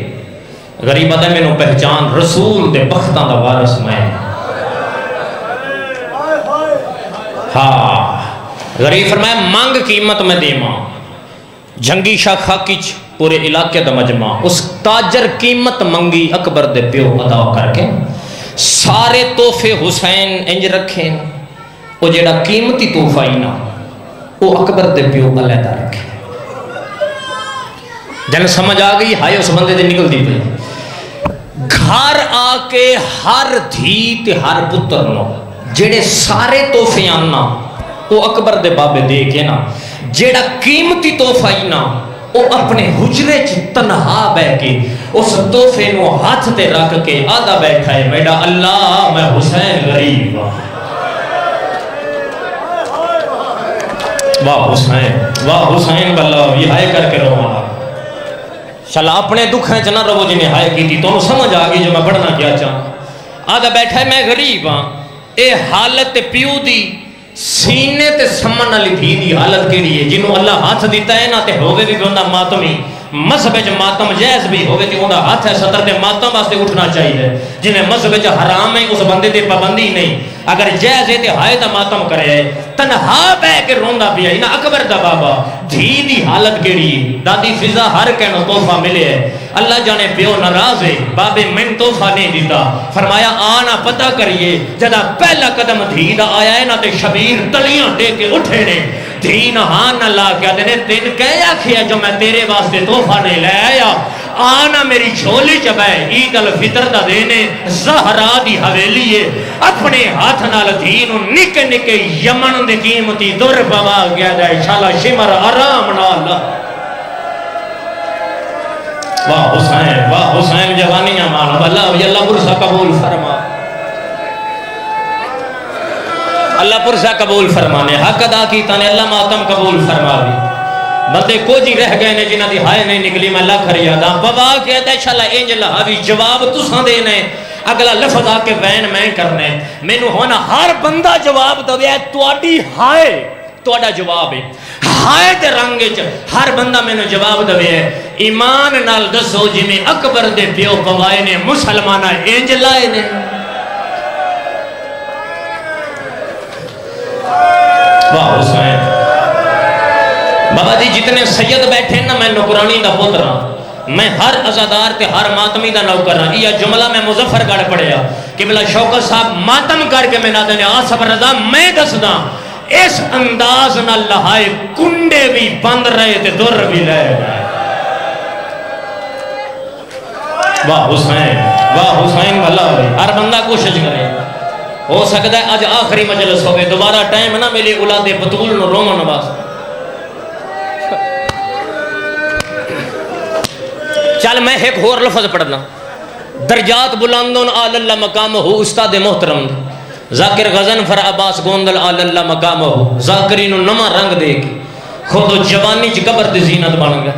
غریب ادھا میں نو پہچان رسول دے بختان دا وارث میں، ہاں غریب فرمایا مانگ قیمت میں دے ماں، جنگی شاہ خاکیچ پورے علاقے دا مجمع، اس تاجر قیمت منگی اکبر دے پیو ادا کر کے، سارے تحفے حسین انج رکھیں، وہ جیڑا قیمتی تحفہ ہی نا وہ اکبر دے پیو علیحدہ رکھے، جن سمجھ آ گئی ہائے اس بندے دے نکل دی پئی، گھر آ کے ہر دھی تے ہر پتر نو جیڑے سارے تحفے آنا وہ اکبر دے بابے دے کے نا، جیڑا قیمتی تحفہ ہی نا وہ اپنے حجرے چ تنہا بہ کے اس تحفے نو ہاتھ تے رکھ کے آدھا بیٹھا ہے، میڈا اللہ میں حسین غریب واہ حسین باللہ یہ ہائے کر کے روانا، چلا اپنے دکھیں چ نہ رہو جنہیں ہائے کی تھی تو سمجھ آ گئی جو میں پڑھنا کیا چاہوں آدھا بیٹھا ہے میں غریب ہاں اے حالت پیو دی سینے تے سمن علی دھی دی حالت کیڑی ہے جنہوں اللہ ہاتھ دیتا ہے نا تے ہوگے بھی بندہ ماتمی مذہب جو ماتم جائز بھی ہوگے تے انہا ہاتھ ہے سطر تے ماتم واسطے اٹھنا چاہیے جنہیں مذہب جو حرام ہے اس بندے تے پابندی نہیں اگر جائز ہے تے ہائے تا ماتم کرے ہے تنہا بے کے روندہ بھی ہے نا اکبر دا بابا دھی دی حالت کیڑی دادی فضا ہر کہنو توفہ ملے ہے اللہ جانے پیو ناراض ہے بابے من توفہ نہیں دیتا فرمایا آنا پتہ کریے جدا پہلا قدم دھی دا آیا ہے نا تے شبیر تلیاں دے کے اٹھے نے دھی نہان نہ لا کیا دینے تین کہیا کیا جو میں تیرے واسطے توفہ نہیں لے آیا آنا میری جھولی جب ہے عید الفطر دا دینے زہرا دی حویلی ہے اپنے ہاتھ نال دھینو نکے نکے یمن دے قیمتی دور پوا گیا جائے شالا شمر آرام نال واہ حسین جوانیاں مانا اللہ پرسا قبول فرما اللہ پرسا قبول فرمانے حق ادا کیتا نے اللہ ماتم قبول فرما بھی بندے کو جی رہ گئے نے جنہ دی ہائے نہیں نکلی میں لاکھ ریادہ بابا کہتا ہے شالا انجلہ ابھی جواب تساں دینے اگلا لفظ آ کے بین میں کرنے میں نو ہونا ہر بندہ جواب دو ہے تواڈی ہائے تواڈا جواب ہے ہائے دے رنگ وچ ہر بندہ میں نو جواب دو ہے ایمان نال دسو جی میں اکبر دے پیو پوائے نے مسلمانہ انج لائے نے واہ حسین بابا جی جتنے سید بیٹھے نا میں نکرانی دا پوترا میں ہر عزادار تے ہر ماتمی دا نوکرا یہ جملہ میں مظفر گڑھ پڑھیا کہ بلا شوکت صاحب ماتم کر کے میں نادنے آصف رضا میں دس دا اس انداز نہ لہائے کنڈے بھی بند رہے تے در بھی لے واہ حسین بھلا ہوئی ہر بندہ کوشش کرے ہو سکتا ہے آج آخری مجلس ہوگئے دوبارہ ٹائم نہ ملی اولاد بطول نو رومن واسطے چل میں ایک اور لفظ پڑھنا درجات بلندون آل اللہ مقام ہو استاد محترم ذاکر غزن فر عباس گوندل آل اللہ مقام ہو ذاکرین نما رنگ دے کے خود جوانی چی قبر دی زینت بن گیا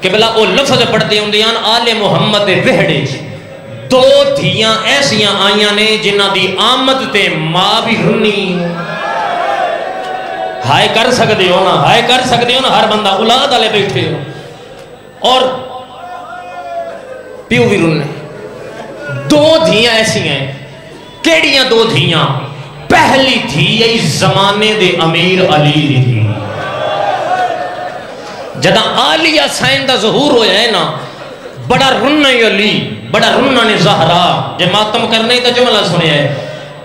کہ بلا وہ لفظ پڑھتے ہوں دیان آل محمد وحڑے دو دھیاں ایسیاں آئیاں نے جنہ دی آمد تے ماں بھی رنی ہائے کر سکتے ہو نا ہائے کر سکتے ہو نا ہر بندہ اولاد آلے بیٹھے ہو اور پیو بھی رننے دو دھیاں ایسی ہیں کیڑیاں دو دھیاں پہلی تھی یہی زمانے دے امیر علی دی تھی جدہ آلیہ سائن دا ظہور ہو جائے نا بڑا رنہ علی بڑا رنہ نے زہرا جے ماتم کرنے تا جملہ سنے ہے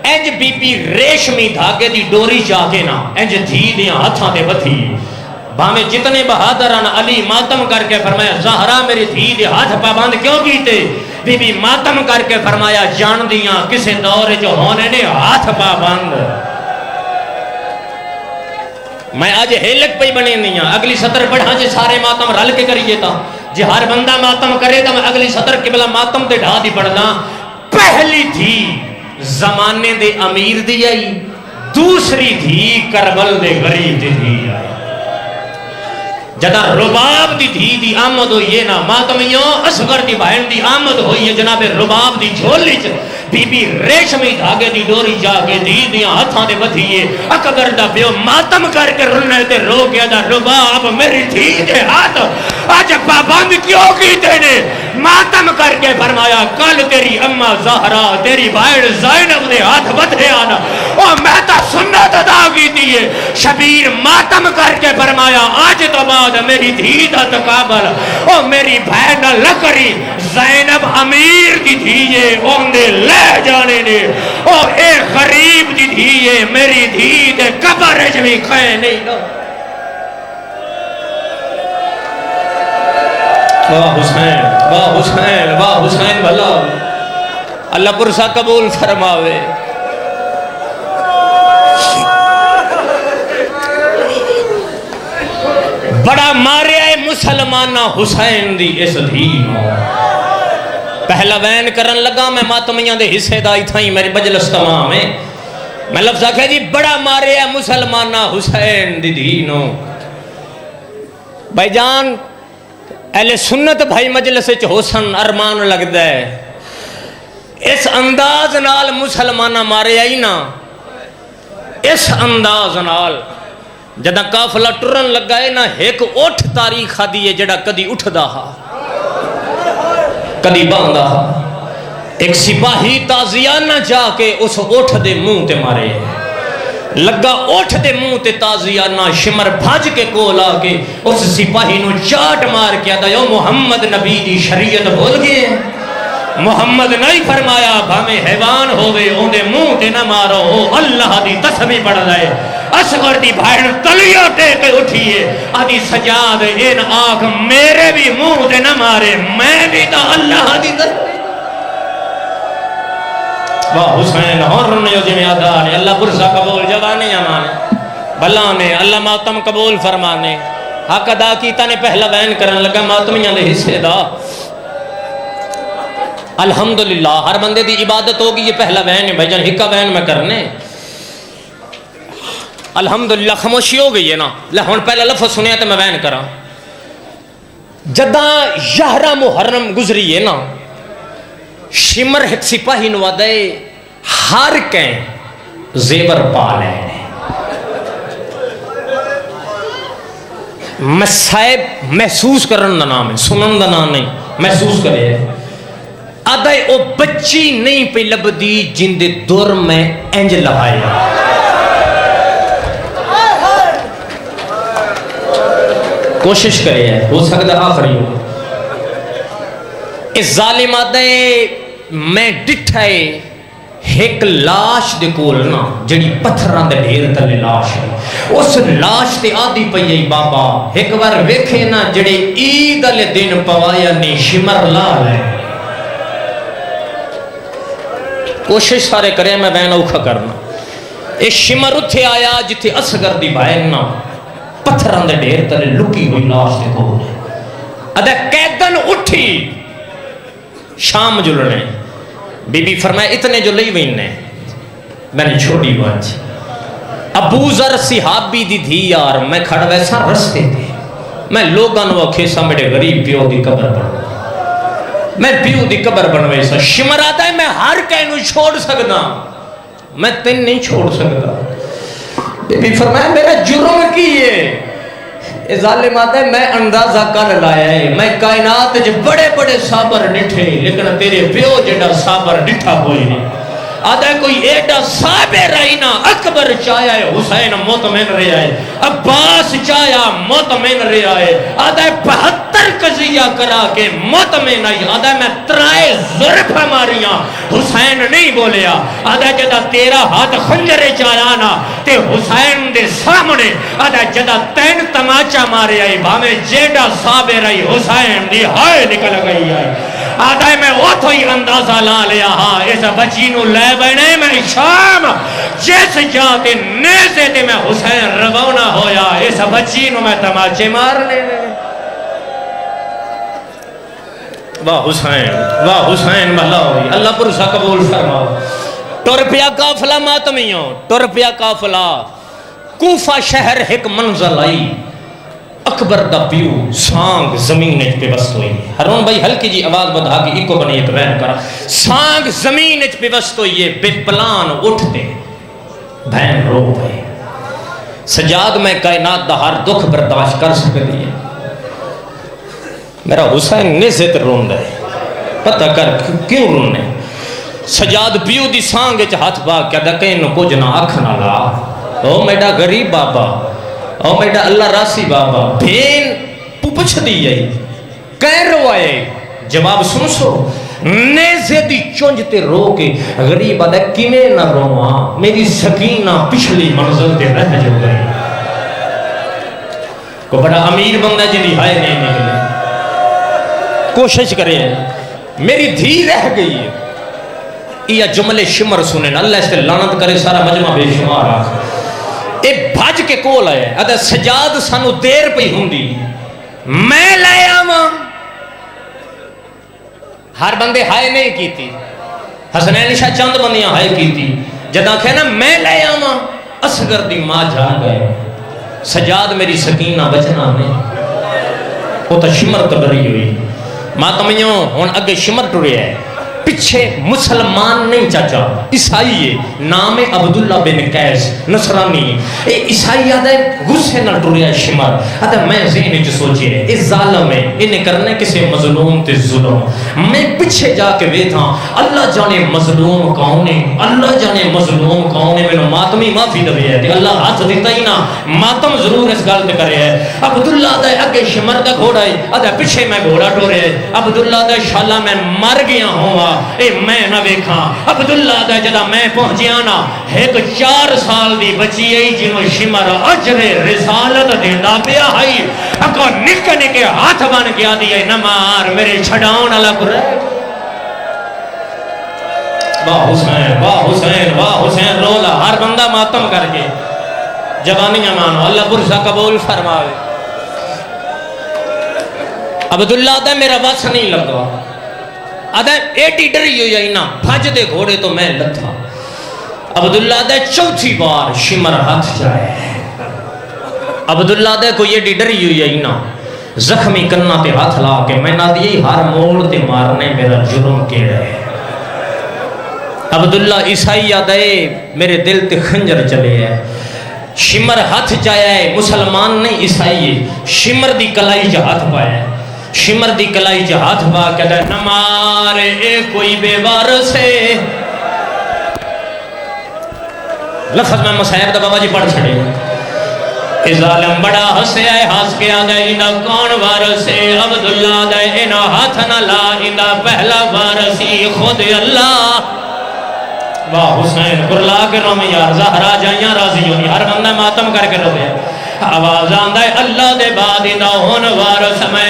انج بی بی ریشمی دھاگے دی ڈوری چاہے نا انج دھی دیاں ہتھاں دے بتھی بھامے جتنے بہادران علی ماتم کر کے فرمایا زہرا میری دھی دے ہاتھ پابند کیوں کیتے بی بی ماتم کر کے فرمایا جان دیاں کسے دور جو ہونے نے ہاتھ پابند میں آج ہیلک پہ بنے نہیں ہوں اگلی سطر پڑھا جے سارے ماتم رل کے کریے تا جی ہر بندہ ماتم کرے تا میں اگلی سطر کے بلا ماتم تے ڈھا دی پڑھنا پہلی تھی زمانے دے امیر دی آئی دوسری تھی کربل دے غریب دی آئی جدا رباب دی دھی دی آمد ہوئی ہے نا ماتمیوں اصغر دی بہن دی آمد ہوئی ہے جناب رباب دی جھولی چ بی بی ریشمی دھاگے دی ڈوری جا کے دھی دیاں ہتھاں دے بدھیے اکبر دا پیو ماتم کر کے رنے تے رو گیا دا رباب میری دھی دے ہاتھ آج پابند کیوں کی دینے ماتم کر کے فرمایا کل تیری اممہ زہرا تیری بھائڑ زینب دے ہاتھ بدھے آنا اور میں تا سنت ادا کی دیئے شبیر ماتم کر کے فرمایا آج تو بعد میری دھی دا تقابل اور میری بھائن لکری زینب امیر دی دھیئے اوندے لے جانے نے اور اے غریب دی دھیئے میری دھی دے قبر جوی کھائے نہیں نا واہ حسین بھلا اللہ پرسا قبول فرماوے بڑا مارے آئے مسلمانہ حسین دی اس دھیم پہلا وین کرن لگا میں ماتمیاں دے حصے دائی تھائیں میری مجلس تمام ہے میں لفظہ کہہ جی بڑا مارے آئے مسلمانہ حسین دی دھینوں بھائی جان اہل سنت بھائی مجلس چ حسن ارمان لگتا ہے اس انداز نال مسلمانہ مارے آئی نا اس انداز نال جدہ قافلہ ٹرن لگا ہے نا ایک اٹھ تاریخ آدھی ہے جڑا کدی اٹھ دا ہا کدی باندھا ہا ایک سپاہی تازیانہ جا کے اس اٹھ دے منہ تے مارے لگا اٹھ دے منہ تے تازیانہ شمر بھاج کے کول آ کے اس سپاہی نو چاٹ مار کے آتا یو محمد نبی دی شریعت بھول گئے محمد نہیں فرمایا بھامے حیوان ہوئے اوندے منہ تے نہ مارو ہو اللہ دی تسبیح پڑھ لائے اصغر دی بھائن تلیہ ٹے کے اٹھئے آدھی سجاد ان آنکھ میرے بھی منہ تے نہ مارے میں بھی تا اللہ دی تسبیح واہ حسین ہورن یو جمعہ دانے اللہ برسا قبول جوانے امانے بلانے اللہ ماتم قبول فرمانے حق ادا کیتا نے پہلا وین کرن لگا ماتمیاں دے حصے دا الحمدللہ ہر بندے دی عبادت ہوگی یہ پہلا وین ہے بھائی جان ہکا وین میں کرنے الحمدللہ خاموشی ہو گئی ہے نا ہن پہلا لفظ سنیا تے میں وین کراں جداں 11 محرم گزری ہے نا شمر ایک سپاہی نوادے ہر کہیں زیور پا لے میں صاحب محسوس کرن دا نام ہے سنن دا نام نہیں محسوس کرے آدھائی او بچی نہیں پہ لبدی جن دے دور میں انج لہایا کوشش کرے ہو سکتا آخری ہو اس ظالم آدھائی میں ڈٹھائے ایک لاش دے کولنا جڑی پتھران دے ڈھیر تلے لاش ہے اس لاش تے آدھی پہیئی بابا ایک بار ویکھے نا جڑے عید علی دن پوایا نے شمر لال ہے کوشش سارے کرے میں بین اوکھا کرنا اس شمر اتھے آیا جتھے اصغر دی بائن نا پتھران دے ڈھیر تلے لکی ہوئی لاش دے کول ہے ادھا قیدن اٹھی شام جلنے بی بی فرمائے اتنے جو لئی وین نے میں نے چھوڑی بانچ ابو ذر صحابی دی دھی یار میں کھڑ ویسا رستے تھے میں لوگاں نو کھیسا میرے غریب پیو دی قبر بنو میں پیو دی قبر بنوے سا شمر آتا ہے میں ہر کہنو چھوڑ سکتا میں تین نہیں چھوڑ سکتا بی بی فرمائے میرا جرم کیے اے ظالم آتا ہے میں اندازہ کر لایا ہے میں کائنات جو بڑے بڑے صابر نٹھے لیکن تیرے پیو جڑا صابر نٹھا ہوئی نہیں آدھا ہے کوئی ایڈا صابر رہینا اکبر چاہیا ہے حسین مطمئن رہا ہے عباس چاہیا مطمئن رہا ہے آدھا ہے 72 قضیہ کرا کے مطمئن آئی آدھا ہے میں ترائے ظرف ہماریاں حسین نہیں بولیا آدھا ہے جدہ تیرا ہاتھ خنجرے چاہیانا تے حسین دے سامنے آدھا ہے جدہ تین تماچا مارے آئی بھامے جیڈا صابر آئی حسین دی ہائے نکل گئی آئی آدھا ہے میں اوتھو ہی اندازہ لا لیا ہاں ایسا بچینو لے بنے میں شام جیسے جاتے نیزے تے میں حسین روانہ ہویا ایسا بچینو میں تماچے مارنے واہ حسین بھلا ہوئی اللہ پرسا قبول فرماؤ ٹرپیا کافلہ ماتمیوں ٹرپیا کافلہ کوفہ شہر ایک منزل آئی اکبر دا پیو سانگ زمین اچ پہ بست ہوئی ہرون بھائی ہلکی جی آواز بدھا کے ایک کو بنی ایک وین کرا سانگ زمین اچ پہ بست ہوئی بے پلان اٹھتے بہن رو پہ سجاد میں کائنات دا ہر دکھ برداشت کر سکتی ہے میرا حسین نزت رون دے پتہ کر کیوں رونے سجاد پیو دی سانگ اچ ہاتھ باگ کیا دکیں نو کچھ نہ آکھنا لا او میڈا غریب بابا او میڈا اللہ راسی بابا بھین پوپچھ دی جائی کہہ رو آئے جواب سن سو نیزے دی چونجتے رو کے غریب آدھا کنے نہ رواں میری سکینہ پچھلی منزل تے رہ جو گئی کو بڑا امیر بندہ جی دی ہائے نہیں نکلے کوشش کرے میری دھی رہ گئی ہے یہ جملے شمر سنیں اللہ اس سے لعنت کرے سارا مجمع بے شمار آخر اے بھاج کے کول آئے ادھا سجاد سانو دیر پہ ہوندی میں لے آماں ہر بندے ہائے نہیں کی تھی حسنین شاہ چند بندیاں ہائے کی تھی جدہ کہنا میں لے آماں اصغر دی ماں جان گئے سجاد میری سکینہ بچنا میں وہ تو شمر تو ڈری ہوئی ماتمیوں ہون اگے شمر ٹرے ہے پیچھے مسلمان نہیں چاچا عیسائی ہے نام عبداللہ بن قیس نصرانی اے عیسائی آدھے غصے نہ ٹریا شمر آدھے میں ذہن جو سوچے اس ظالم ہے انہیں کرنے کسی مظلوم تے ظلم میں پیچھے جا کے بیٹھا اللہ جانے مظلوم کون ہے اللہ جانے مظلوم کون ہے میں ماتمی معافی دے ہے اللہ ہاتھ دیتا ہی نا ماتم ضرور اس گل تے کرے ہے عبداللہ آدھے اگے شمر دا گھوڑا ہے آدھے پیچھے میں گھوڑا ٹورے ہے عبداللہ آدھے شالا میں مر گیا ہوں اے میں نہ ویکھاں عبداللہ دا جدا میں پہنچیا نا ایک 4 سال دی بچی ہے جنہوں شمر اجر رسالت دیندہ پیا ہے اکو نکنے کے ہاتھ بن گیا دیئے نمار میرے چھڑاؤن اللہ کو رہے واہ حسین واہ حسین واہ حسین رولا ہر بندہ ماتم کر کے جوانیاں مانو اللہ برسا قبول فرماوے عبداللہ دا میرا بس نہیں لگا آدھا ایٹی ڈری ہوئی ہے نا بھج دے گھوڑے تو میں لتھا عبداللہ دے چوتھی بار شمر ہاتھ جائے عبداللہ دے کو یہ ڈری ہوئی ہے نا زخمی کرنا تے ہاتھ لا کے میں نہ دیئی ہر موڑ تے مارنے میرا جرم کے رہے عبداللہ عیسائی آدھے میرے دل تے خنجر چلے ہے شمر ہاتھ جائے ہے مسلمان نہیں عیسائی ہے شمر دی کلائی جا ہاتھ پایا ہے شمر دی کلائی جا ہاتھ با کہتا ہے نمارے اے کوئی بے وارث ہے لفظ میں مسائب دا بابا جی پڑھ چھڑے اے ظالم بڑا ہسے آئے ہاس کے آگئے انہا کون وارث ہے عبداللہ دے انہا ہاتھ نہ لا انہا پہلا وارثی خود اللہ واہ حسین قرلا کے رو میں یار زہرہ جائیاں راضی ہونی ہر بندہ ماتم کر کے رو ہے آواز آندہ ہے اللہ دے بعد دا ہون وارث میں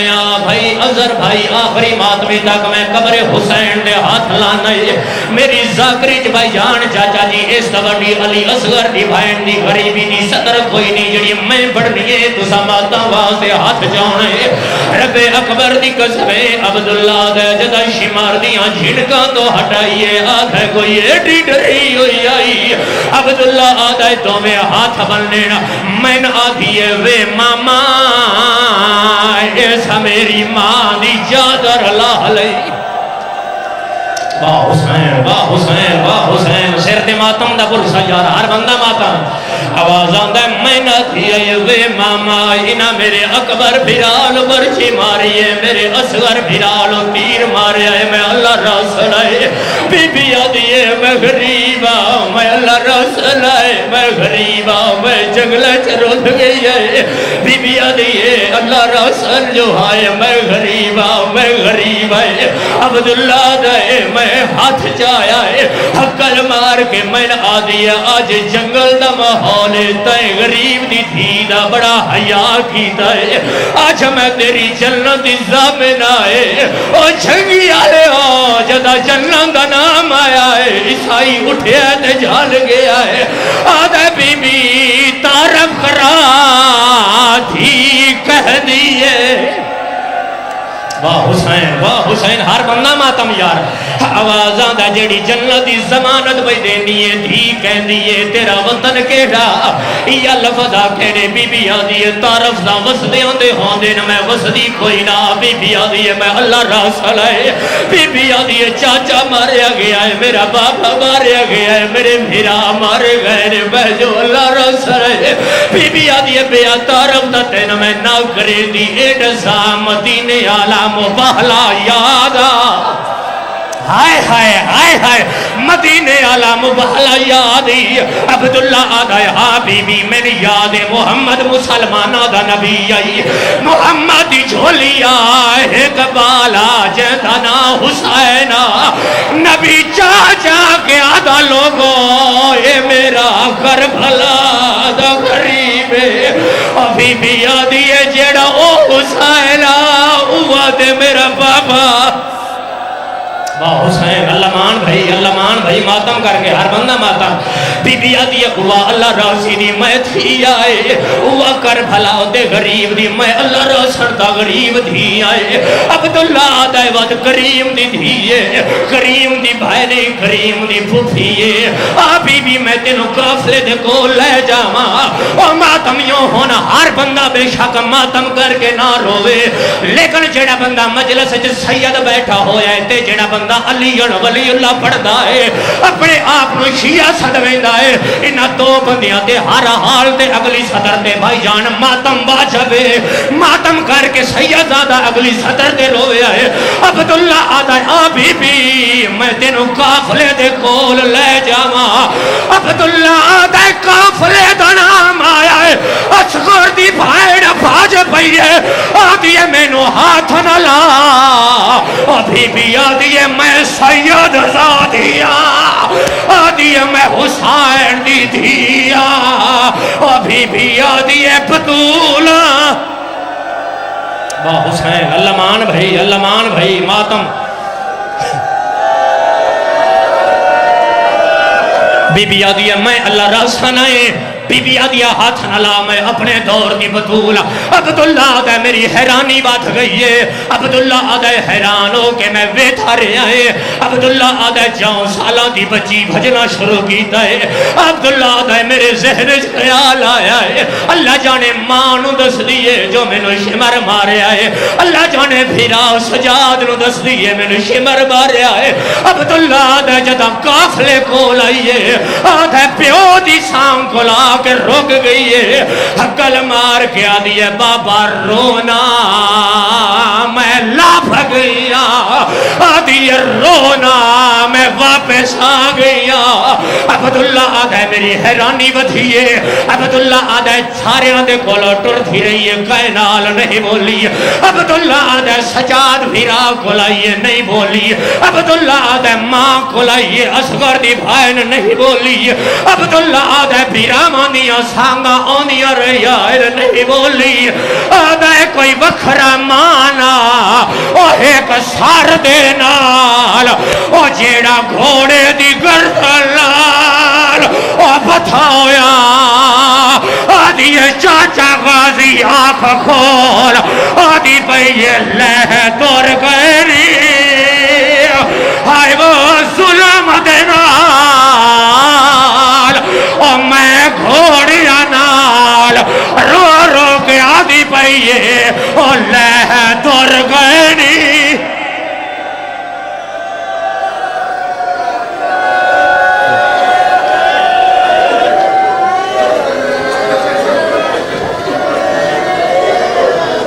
بھائی عذر بھائی آخری ماتمی تک میں قبر حسین دے ہاتھ لانے میری ذاکری بھائی جان چاچا جی اس دبڑی علی اصغر دی بھائن دی غریبی دی صدر کوئی نہیں جڑی میں بڑھنی ہے تو سماتا واسے ہاتھ جانے رب اکبر دی قسمے عبداللہ دے جدہ شمار دیاں جھنکاں تو ہٹائیے آدھے کوئی ایڈی ڈری ہوئی آئی عبداللہ آدھے تو میں ہاتھ بننا میں نہ آدھیے وے ماما ایسا میری ماں دی جادر اللہ علیہ واہ حسین واہ حسین واہ حسین سر دے ماتم دا برسا جارا ہر بندہ ماتم آواز آندہ ہے میں نہ تھیے وے ماما انہا میرے اکبر بھرال برچی ماری ہے میرے اصغر بھرال تیر مارے ہے میں اللہ رسول ہے بی بی آدھیے میں غریبا میں اللہ رسول ہے میں غریبا میں جنگلہ چرود گئی ہے بی بی آدھیے اللہ رسول جو ہے میں غریبا میں غریب ہے عبداللہ دے میں ہاتھ چایا ہے حقل مار کے میں آدھی آج جنگل دا ماحول تے غریب دی تھی دا بڑا حیاء کیتا ہے آج میں تیری جنت دی زامن آئے او جنگی آلے ہو جدا جنت دا نام آیا ہے عیسائی اٹھے تے جھال گیا ہے آدھے بی بی تعرف کرا تھی کہہ دیئے واہ حسین ہر بندہ ماتم یار آوازاں دا جڑی جنتی زمانت بھائی دینی ہے دھی کہندی ہے تیرا وطن کیڑا یا لفظ آکھے بی بی آدھی ہے تعرف دا وسدے ہوندے ہوندے نہ میں وسدی کوئی نہ بی بی آدھی ہے میں اللہ رسول ہے بی بی آدھی ہے چاچا ماریا گیا ہے میرا باپا ماریا گیا ہے میرے بھیرا مارے گئے میں جو اللہ رسول ہے بی بی آدھی ہے بیا تعرف دا تین میں نہ کرے دی ایڈ مدینے آلہ مبہلا یادا ہائے ہائے ہائے ہائے مدینے آلہ مبہلا یادی عبداللہ آدھا ہاں بی بی میری یاد محمد مسلمان آدھا نبی آئی محمد جھولی آئے قبالا جیدنا حسینہ نبی چاچا کے آدھا لوگوں اے میرا کربلا دا غریب بی بی آدھی ہے جیڑا او حسینہ ہوا دے میرا بابا واہ حسین اللہ مان بھائی ماتم کر کے ہر بندہ ماتم بی بی آدھی ہوا اللہ راسی دی میں تھی آئے ہوا کر بھلا دے غریب دی میں اللہ راسن دا غریب دی آئے عبداللہ آدھائی وقت کریم دی دیئے کریم دی بھائنے کریم دی پھوپیے بی بی میں تینوں کافلے دے کو لے جاما اور ماتم یوں ہونا ہر بندہ بے شک ماتم کر کے نہ روے لیکن جڑا بندہ مجلس سید بیٹھا ہویا ہے تے جڑا بندہ علی ولی اللہ پڑھدا ہے اپنے آپ نو شیعہ سدویندا ہے انہاں دو بندیاں تے ہر حال تے اگلی صدر تے بھائی جان ماتم واجب ہے ماتم کر کے سید زادہ اگلی صدر تے رویا ہے عبداللہ آدھا بی بی میں تینوں کافلے دے کول لے جاواں عبداللہ آدھا کافلے دا نام آیا ہے اصغر دی بھائڑ بھاج پئی ہے آدھی میں نو ہاتھ نہ لا ابھی بھی آدھی میں سید زادیا آدھی میں حسین دی دیا ابھی بھی آدھی بطول واہ حسین اللہ مان بھائی ماتم بی بی آدھی میں اللہ راسن آئے بی بی آدھیا ہاتھ نہ لا میں اپنے دور دی بطول عبداللہ آدھے میری حیرانی بات گئی ہے عبداللہ آدھے حیران ہو کہ میں ویٹھا رہے آئے عبداللہ آدھے جاؤں سالاں دی بچی بھجنا شروع کیتا ہے عبداللہ آدھے میرے ذہن خیال آیا ہے اللہ جانے ماں نو دس دیئے جو میں نو شمر مارے آئے اللہ جانے بھیرا سجاد نو دس دیئے میں نو شمر مارے آئے عبداللہ آدھے جدہ کافلے کو لائیے آدھے پیو دی سام کو لا کے رک گئی ہے حقل مار کے آدھی ہے بابا رونا میں لاپ گیا آدھی ہے رونا میں واپس آ گیا عبداللہ آدھے میری حیرانی بدھیے عبداللہ آدھے سارے آدھے کولو ٹر تھی رہی ہے کائنال نہیں بولی عبداللہ آدھے سجاد بھیرا کولائیے نہیں بولی عبداللہ آدھے ماں کولائیے اصغر دی بھائن نہیں بولی عبداللہ آدھے بھیرا مانیاں سانگا آنیاں ریائر نہیں بولی آدھے کوئی وکھرا مانا او ایک سار دے نال او جیڑا گھوڑے دی گردلال او بتاویا آدھی چاچا غازی آنکھ کھول آدھی پہ یہ لہ دور گئے